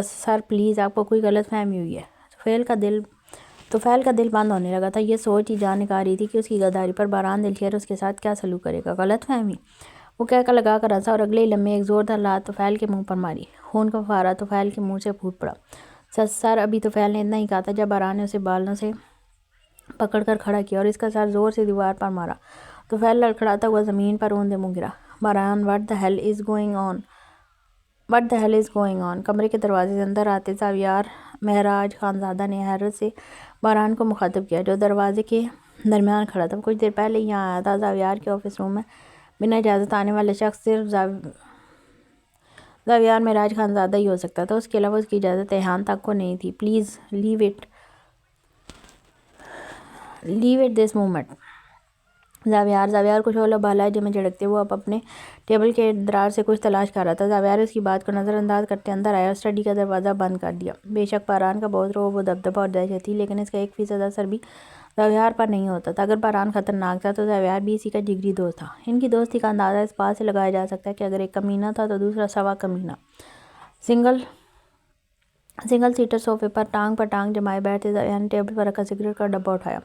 سر پلیز، آپ کو کوئی غلط فہمی ہوئی ہے. طفیل کا دل بند ہونے لگا تھا. یہ سوچ ہی جان نکال رہی تھی کہ اس کی غداری پر بہران دلشیر اس کے ساتھ کیا سلوک کرے گا. غلط فہمی؟ وہ کہہ کر لگا کر ہنسا اور اگلے ہی لمحے ایک زوردار لات طفیل کے منہ پر ماری. خون کا فوارہ طفیل کے منہ سے پھوٹ پڑا. سر ابھی طفیل نے اتنا ہی کہا تھا جب باران نے اسے بالوں سے پکڑ کر کھڑا کیا اور اس کا سر زور سے دیوار پر مارا. طفیل لڑکھڑاتا ہوا زمین پر اوندے منہ گرا. باران what the hell is going on. کمرے کے دروازے سے اندر آتے زاویار مہراج خانزادہ نے حیرت سے باران کو مخاطب کیا جو دروازے کے درمیان کھڑا تھا. وہ کچھ دیر پہلے یہاں آیا تھا. زاویار کے آفس روم میں بنا اجازت آنے والا شخص صرف زاویار مہراج خانزادہ ہی ہو سکتا تھا. اس کے علاوہ اس کی اجازت ایحان تک کو نہیں تھی. Please leave it this moment. Zaviyar کو شعلہ بال لہجے میں جھڑکتے وہ اب اپنے ٹیبل کے درار سے کچھ تلاش کر رہا تھا. زاویار اس کی بات کو نظر انداز کرتے اندر آیا اور اسٹڈی کا دروازہ بند کر دیا. بے شک باران کا بہت رعب و دبدبہ اور دہشت تھی لیکن اس کا 1% اثر بھی زاویار پر نہیں ہوتا تھا. اگر باران خطرناک تھا تو زاویار بھی اسی کا جگری دوست تھا. ان کی دوستی کا اندازہ اس بات سے لگایا جا سکتا ہے کہ اگر ایک کمینہ تھا تو دوسرا سوا کمینہ. سنگل سیٹر صوفے پر ٹانگ جمائے بیٹھے زاویار نے ٹیبل پر رکھا سگریٹ کا ڈبہ اٹھایا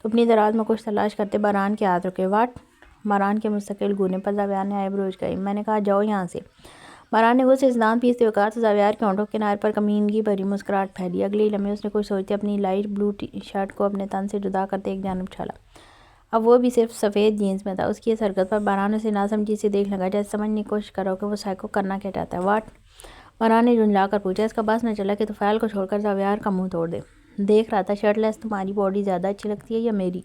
تو اپنی دراز میں کچھ تلاش کرتے باران کے ہاتھ رکے. واٹ. باران کے مستقل گونے پر زاویار نے آئی بروز کری. میں نے کہا جاؤ یہاں سے. باران نے غصے سے دانت پیستے ہوئے کہا تو زاویار کے ہونٹوں کے کنارے پر کمینگی بھری مسکراہٹ پھیلی. اگلے ہی لمحے اس نے کچھ سوچتے اپنی لائٹ بلو شرٹ کو اپنے تن سے جدا کرتے ایک جانب اچھالا. اب وہ بھی صرف سفید جینز میں تھا. اس کی اس حرکت پر باران اسے ناسمجھی سے دیکھ لگا جیسے سمجھنے کی کوشش کر رہا ہو کہ وہ سائیکو کرنا کیا چاہتا ہے. واٹ. باران نے جھنجھلا کر پوچھا. اس کا بس نہ چلا کہ طفیل کو چھوڑ کر زاویار کا منہ توڑ دے. دیکھ رہا تھا شرٹ لیس تمہاری باڈی زیادہ اچھی لگتی ہے یا میری.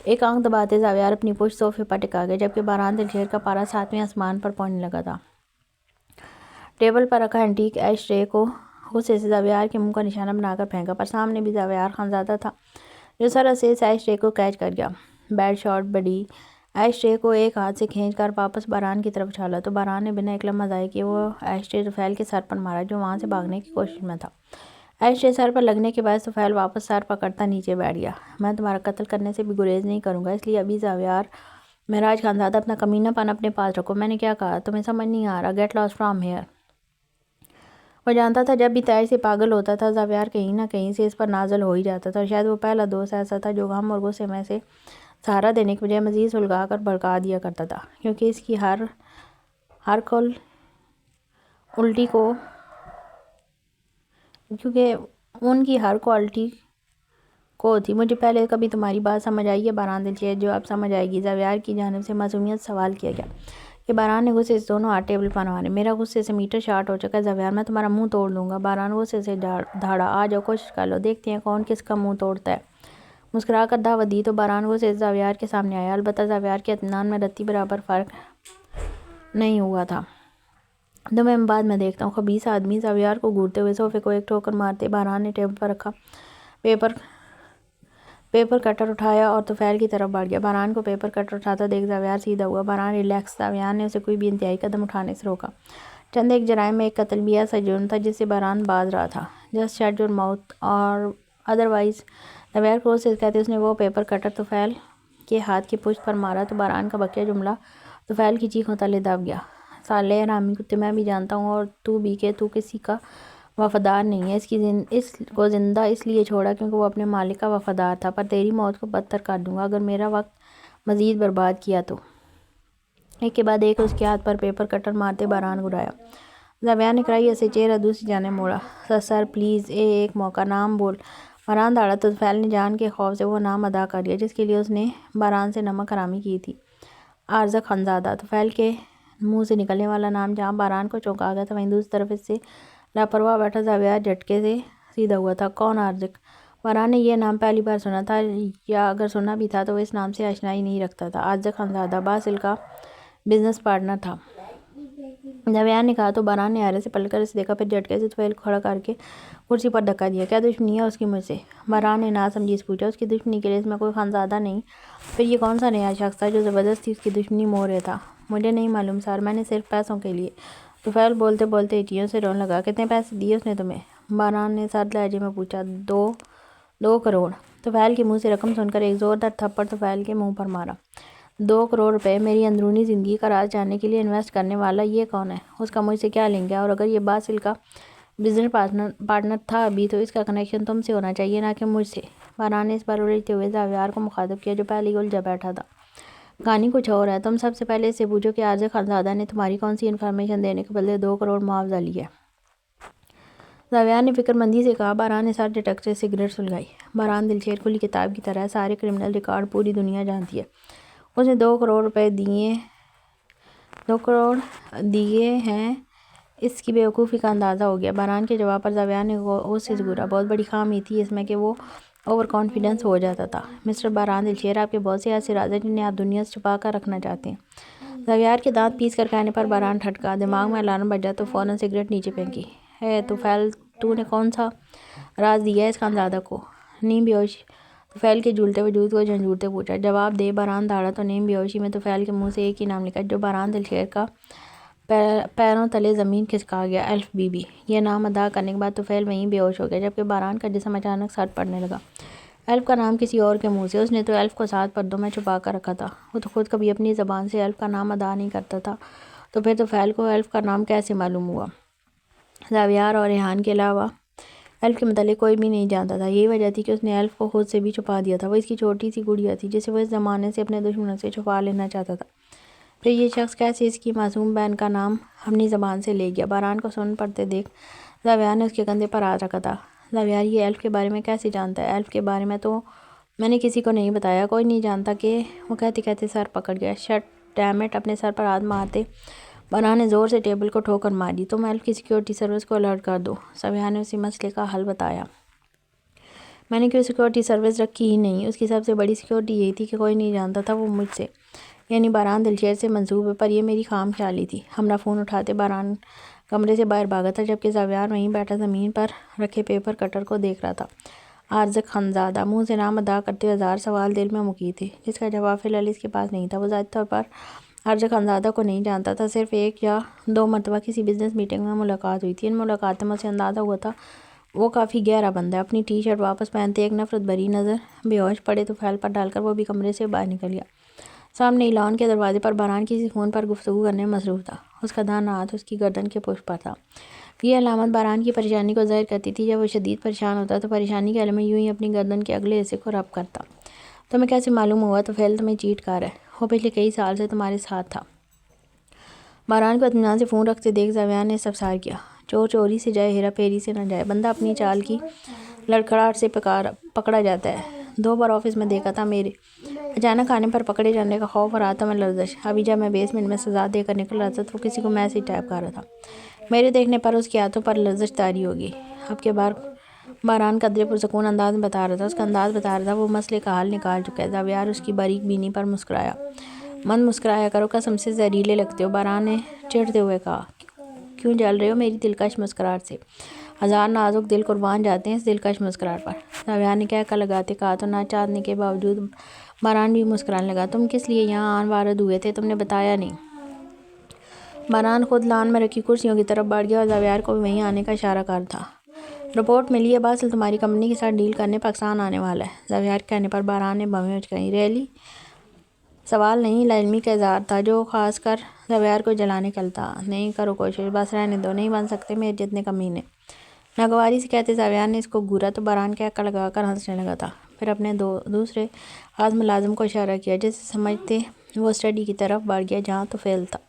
ایک آنکھ دباتے زاویار اپنی پشت صوفے پر ٹکا گیا جبکہ باران دلشیر کا پارا 7ویں آسمان پر پہنچنے لگا تھا. ٹیبل پر رکھا اینٹیک ایش ٹرے کو غصے سے زاویار کے منہ کا نشانہ بنا کر پھینکا پر سامنے بھی زاویار خانزادہ تھا جو سر سے اس ایش ٹرے کو کیچ کر گیا. بیڈ شاٹ بڈی. ایش ٹرے کو ایک ہاتھ سے کھینچ کر واپس باران کی طرف اچھالا تو باران نے بنا ایک لمحہ ضائع کیے وہ ایش ٹرے طفیل کے سر پر مارا جو وہاں سے بھاگنے کی کوشش میں تھا. ایش ٹرے سر پر لگنے کے باعث طفیل واپس سر پکڑتا نیچے بیٹھ گیا. میں تمہارا قتل کرنے سے بھی گریز نہیں کروں گا اس لیے ابھی زاویار مہراج خانزادہ اپنا کمینہ پن اپنے پاس رکھو. میں نے کیا کہا تمہیں سمجھ نہیں آ رہا. Get lost from here. وہ جانتا تھا جب بھی تیش سے پاگل ہوتا تھا زاویار کہیں نہ کہیں سے اس پر نازل ہو ہی جاتا تھا اور شاید وہ پہلا دوست ایسا تھا جو غم اور غصے میں سے سہارا دینے کے بجائے مزید سلگا کر بھڑکا دیا کرتا تھا کیونکہ اس کی ان کی ہر کوالٹی کو تھی. مجھے پہلے کبھی تمہاری بات سمجھ آئی ہے باران دلشیر جو اب سمجھ آئے گی. زاویار کی جانب سے معصومیت سوال کیا گیا کہ باران نے غصے سے دونوں ہاتھ ٹیبل پر مارے. میرا غصے سے میٹر شارٹ ہو چکا ہے زاویار. میں تمہارا منہ توڑ دوں گا. باران غصے سے دھاڑا. آ جاؤ کوشش کر لو دیکھتے ہیں کون کس کا منہ توڑتا ہے. مسکرا کر دعوت دی تو باران غصے سے زاویار کے سامنے آیا. البتہ زاویار کے اطمینان میں رتی برابر فرق نہیں ہوا تھا. تمہیں میں بعد میں دیکھتا ہوں خبیث آدمی. زاویار کو گھورتے ہوئے صوفے کو ایک ٹھوکر مارتے باران نے ٹیبل پر رکھا پیپر کٹر اٹھایا اور طفیل کی طرف بڑھ گیا. باران کو پیپر کٹر اٹھاتا دیکھ زاویار سیدھا ہوا. باران ریلیکس. زاویار نے اسے کوئی بھی انتہائی قدم اٹھانے سے روکا. چند ایک جرائم میں ایک قتل بھی ایسا جرم تھا جس سے باران باز رہا تھا. جسٹ شٹ یور ماؤتھ اور ادروائز. زاویار کو سے کہتے اس نے وہ پیپر کٹر طفیل کے ہاتھ کی پشت پر مارا تو باران کا بقیہ جملہ طفیل کی چیخوں تلے دب گیا. سالے حرامی کتے. میں بھی جانتا ہوں اور تو بھی کہ تو کسی کا وفادار نہیں ہے. اس کو زندہ اس لیے چھوڑا کیونکہ وہ اپنے مالک کا وفادار تھا پر تیری موت کو بدتر کر دوں گا اگر میرا وقت مزید برباد کیا تو. ایک کے بعد ایک اس کے ہاتھ پر پیپر کٹر مارتے باران گرایا. زاویار نے کراہیت سے چہرہ دوسری جانب موڑا. سر پلیز ایک موقع. نام بول. باران دھاڑا تو طفیل نے جان کے خوف سے وہ نام ادا کر دیا جس کے لیے اس نے باران سے نمک حرامی کی تھی. آرزق خانزادہ. طفیل کے منہ سے نکلنے والا نام جہاں باران کو چونکا گیا تھا وہیں دوسری طرف اس سے لاپرواہ بیٹھا زاویار جھٹکے سے سیدھا ہوا تھا. کون آرزق؟ باران نے یہ نام پہلی بار سنا تھا یا اگر سنا بھی تھا تو وہ اس نام سے آشنائی نہیں رکھتا تھا. آرزق خانزادہ باسل کا بزنس پارٹنر تھا. زاویار نے کہا تو باران نے حیرت سے پلٹ کر اسے دیکھا پھر جھٹکے سے طفیل کو کھڑا کر کے کرسی پر دھکا دیا. کیا دشمنی ہے اس کی مجھ سے؟ باران نے ناسمجھی سے پوچھا. اس کی دشمنی کے لیے اس میں کوئی خانزادہ نہیں. پھر یہ کون سا نیا شخص تھا جو زبردستی اس کی دشمنی مول رہا تھا؟ مجھے نہیں معلوم سر. میں نے صرف پیسوں کے لیے. طفیل بولتے بولتے اٹیوں سے رونے لگا. کتنے پیسے دیے اس نے تمہیں؟ باران نے سرد لہجے میں پوچھا. 2 کروڑ. طفیل کے منہ سے رقم سن کر ایک زوردار تھپڑ طفیل کے منہ پر مارا. 2 کروڑ روپے میری اندرونی زندگی کا راز جاننے کے لیے انویسٹ کرنے والا یہ کون ہے؟ اس کا مجھ سے کیا لنک ہے؟ اور اگر یہ باسل کا بزنس پارٹنر تھا ابھی تو اس کا کنیکشن تم سے ہونا چاہیے نہ کہ مجھ سے. باران نے اس بار الجھتے ہوئے زاویار کو مخاطب کیا جو پہلے ہی الجھا بیٹھا تھا. کہانی کچھ اور ہے. تم سب سے پہلے اس سے پوچھو کہ عارض خانزادہ نے تمہاری کون سی انفارمیشن دینے کے بدلے 2 کروڑ معاوضہ لیا. زاویار نے فکر مندی سے کہا. باران نے سر جھٹک سے سگریٹ سلگائی. باران دلچیر کھلی کتاب کی طرح سارے کرمنل ریکارڈ پوری دنیا جانتی ہے. اس نے 2 کروڑ روپے دیے ہیں. اس کی بیوقوفی کا اندازہ ہو گیا. باران کے جواب پر زاویار نے غور سے گھورا. بہت بڑی خامی تھی اس میں کہ وہ اوور کانفیڈنس ہو جاتا تھا. مسٹر باران دلچیر، آپ کے بہت سے ایسے راز ہیں جنہیں آپ دنیا سے چھپا کر رکھنا چاہتے ہیں. زاویار کے دانت پیس کر کہنے پر باران ٹھٹکا. دماغ میں الارم بجا تو فوراً سگریٹ نیچے پھینکی. طفیل، تو نے کون سا راز دیا ہے اس خانزادہ کو؟ نیم بیہوشی. طفیل کے جھولتے وجود کو جھنجھوڑتے پوچھا. جواب دے. باران دوڑا تو نیم بیہوشی میں طفیل کے منہ سے ایک ہی نام نکلا جو باران دلچیر کا پیروں تلے زمین کھسکا گیا. الف بی بی. یہ نام ادا کرنے کے بعد طفیل وہیں بے ہوش ہو گیا جبکہ باران کا جسم اچانک سرد پڑنے لگا. الف کا نام کسی اور کے منہ سے. اس نے تو الف کو 7 پردوں میں چھپا کر رکھا تھا. وہ تو خود کبھی اپنی زبان سے الف کا نام ادا نہیں کرتا تھا تو پھر طفیل کو الف کا نام کیسے معلوم ہوا؟ زاویار اور ریحان کے علاوہ الف کے متعلق کوئی بھی نہیں جانتا تھا. یہی وجہ تھی کہ اس نے الف کو خود سے بھی چھپا دیا تھا. وہ اس کی چھوٹی سی گڑیا تھی جسے وہ اس زمانے سے اپنے دشمنوں سے چھپا لینا چاہتا تھا. پھر یہ شخص کیسے اس کی معصوم بہن کا نام اپنی زبان سے لے گیا؟ باران کو سن پڑتے دیکھ زاویار نے اس کے کندھے پر ہاتھ رکھا تھا. زاویار یہ الف کے بارے میں کیسے جانتا ہے؟ الف کے بارے میں تو میں نے کسی کو نہیں بتایا. کوئی نہیں جانتا کہ وہ کہتے کہتے سر پکڑ گیا. Shit damn it. اپنے سر پر ہاتھ مارتے باران نے زور سے ٹیبل کو ٹھوکر ماری. تم الف کی سیکورٹی سروس کو الرٹ کر دو. زاویار نے اسی مسئلے کا حل بتایا. میں نے کوئی سیکورٹی سروس رکھی ہی نہیں. اس کی سب سے بڑی سیکورٹی یہی تھی کہ کوئی نہیں جانتا تھا وہ مجھ سے یعنی باران دلچیر سے منسوب ہے. پر یہ میری خام خیالی تھی. ہمارا فون اٹھاتے باران کمرے سے باہر بھاگا تھا جبکہ زاویار وہیں بیٹھا زمین پر رکھے پیپر کٹر کو دیکھ رہا تھا. عارض خانزادہ. منہ سے نام ادا کرتے ہوئے 1000 سوال دل میں مقید تھے جس کا جواب فی الحال اس کے پاس نہیں تھا. وہ ذاتی طور پر عارض خانزادہ کو نہیں جانتا تھا. صرف 1 یا 2 مرتبہ کسی بزنس میٹنگ میں ملاقات ہوئی تھی. ان ملاقاتوں میں اسے اندازہ ہوا تھا وہ کافی گہرا بندہ ہے. اپنی ٹی شرٹ واپس پہنتے ایک نفرت بھری نظر بے ہوش پڑے طفیل پر ڈال کر وہ بھی کمرے سے باہر نکل گیا. سامنے اعلان کے دروازے پر باران کسی فون پر گفتگو کرنے میں مصروف تھا. اس کا داہنا ہاتھ اس کی گردن کے پشت پر تھا. یہ علامت باران کی پریشانی کو ظاہر کرتی تھی. جب وہ شدید پریشان ہوتا تو پریشانی کے عالم میں یوں ہی اپنی گردن کے اگلے حصے کو رب کرتا. تمہیں کیسے معلوم ہوا طفیل تمہیں چیٹ کر ہے؟ وہ پچھلے کئی سال سے تمہارے ساتھ تھا. باران کو اطمینان سے فون رکھتے دیکھ زاویار نے استفسار کیا. چور چوری سے جائے ہیرا پھیری سے نہ جائے. بندہ اپنی چال کی لڑکھڑاہٹ سے پکڑا جاتا ہے. 2 بار آفس میں دیکھا تھا. میرے اچانک آنے پر پکڑے جانے کا خوف اور آتم لرزش. ابھی جب میں بیسمنٹ میں سزا دے کر نکل رہا تھا تو وہ کسی کو میسج ٹائپ کر رہا تھا. میرے دیکھنے پر اس کے ہاتھوں پر لرزش طاری ہوگی. اب کے بار باران قدرے پرسکون انداز میں بتا رہا تھا. اس کا انداز بتا رہا تھا وہ مسئلے کا حل نکال چکا ہے. زاویار اس کی باریک بینی پر مسکرایا. من مسکرایا کرو. قسم سے زہریلے لگتے ہو. باران نے چڑھتے ہوئے کہا. کیوں جل رہے ہو میری دلکش مسکراہٹ سے؟ 1000 نازک دل قربان جاتے ہیں اس دلکش مسکراہٹ پر. زاویار نے کہہ کر لگاتے کہا تو نہ چاہنے کے باوجود باران بھی مسکرانے لگا. تم کس لیے یہاں آن وارد ہوئے تھے؟ تم نے بتایا نہیں. باران خود لان میں رکھی کرسیوں کی طرف بڑھ گیا اور زاویار کو بھی وہیں آنے کا اشارہ کر تھا. رپورٹ ملی ہے باسل تمہاری کمپنی کے ساتھ ڈیل کرنے پاکستان آنے والا ہے. زاویار کے کہنے پر باران نے بھویں اچکائیں. ریئلی؟ سوال نہیں لاعلمی کا اظہار تھا جو خاص کر زاویار کو جلانے چلتا. نہیں کرو کوشش. بس رہنے دو. نہیں بن سکتے میرے جتنے کمینے. ناگواری سے کہتے زاویار نے اس کو گھورا تو باران کہہ کر لگا کر ہنسنے لگا تھا. پھر اپنے دوسرے خاص ملازم کو اشارہ کیا جسے سمجھتے وہ اسٹڈی کی طرف بڑھ گیا جہاں طفیل تھا.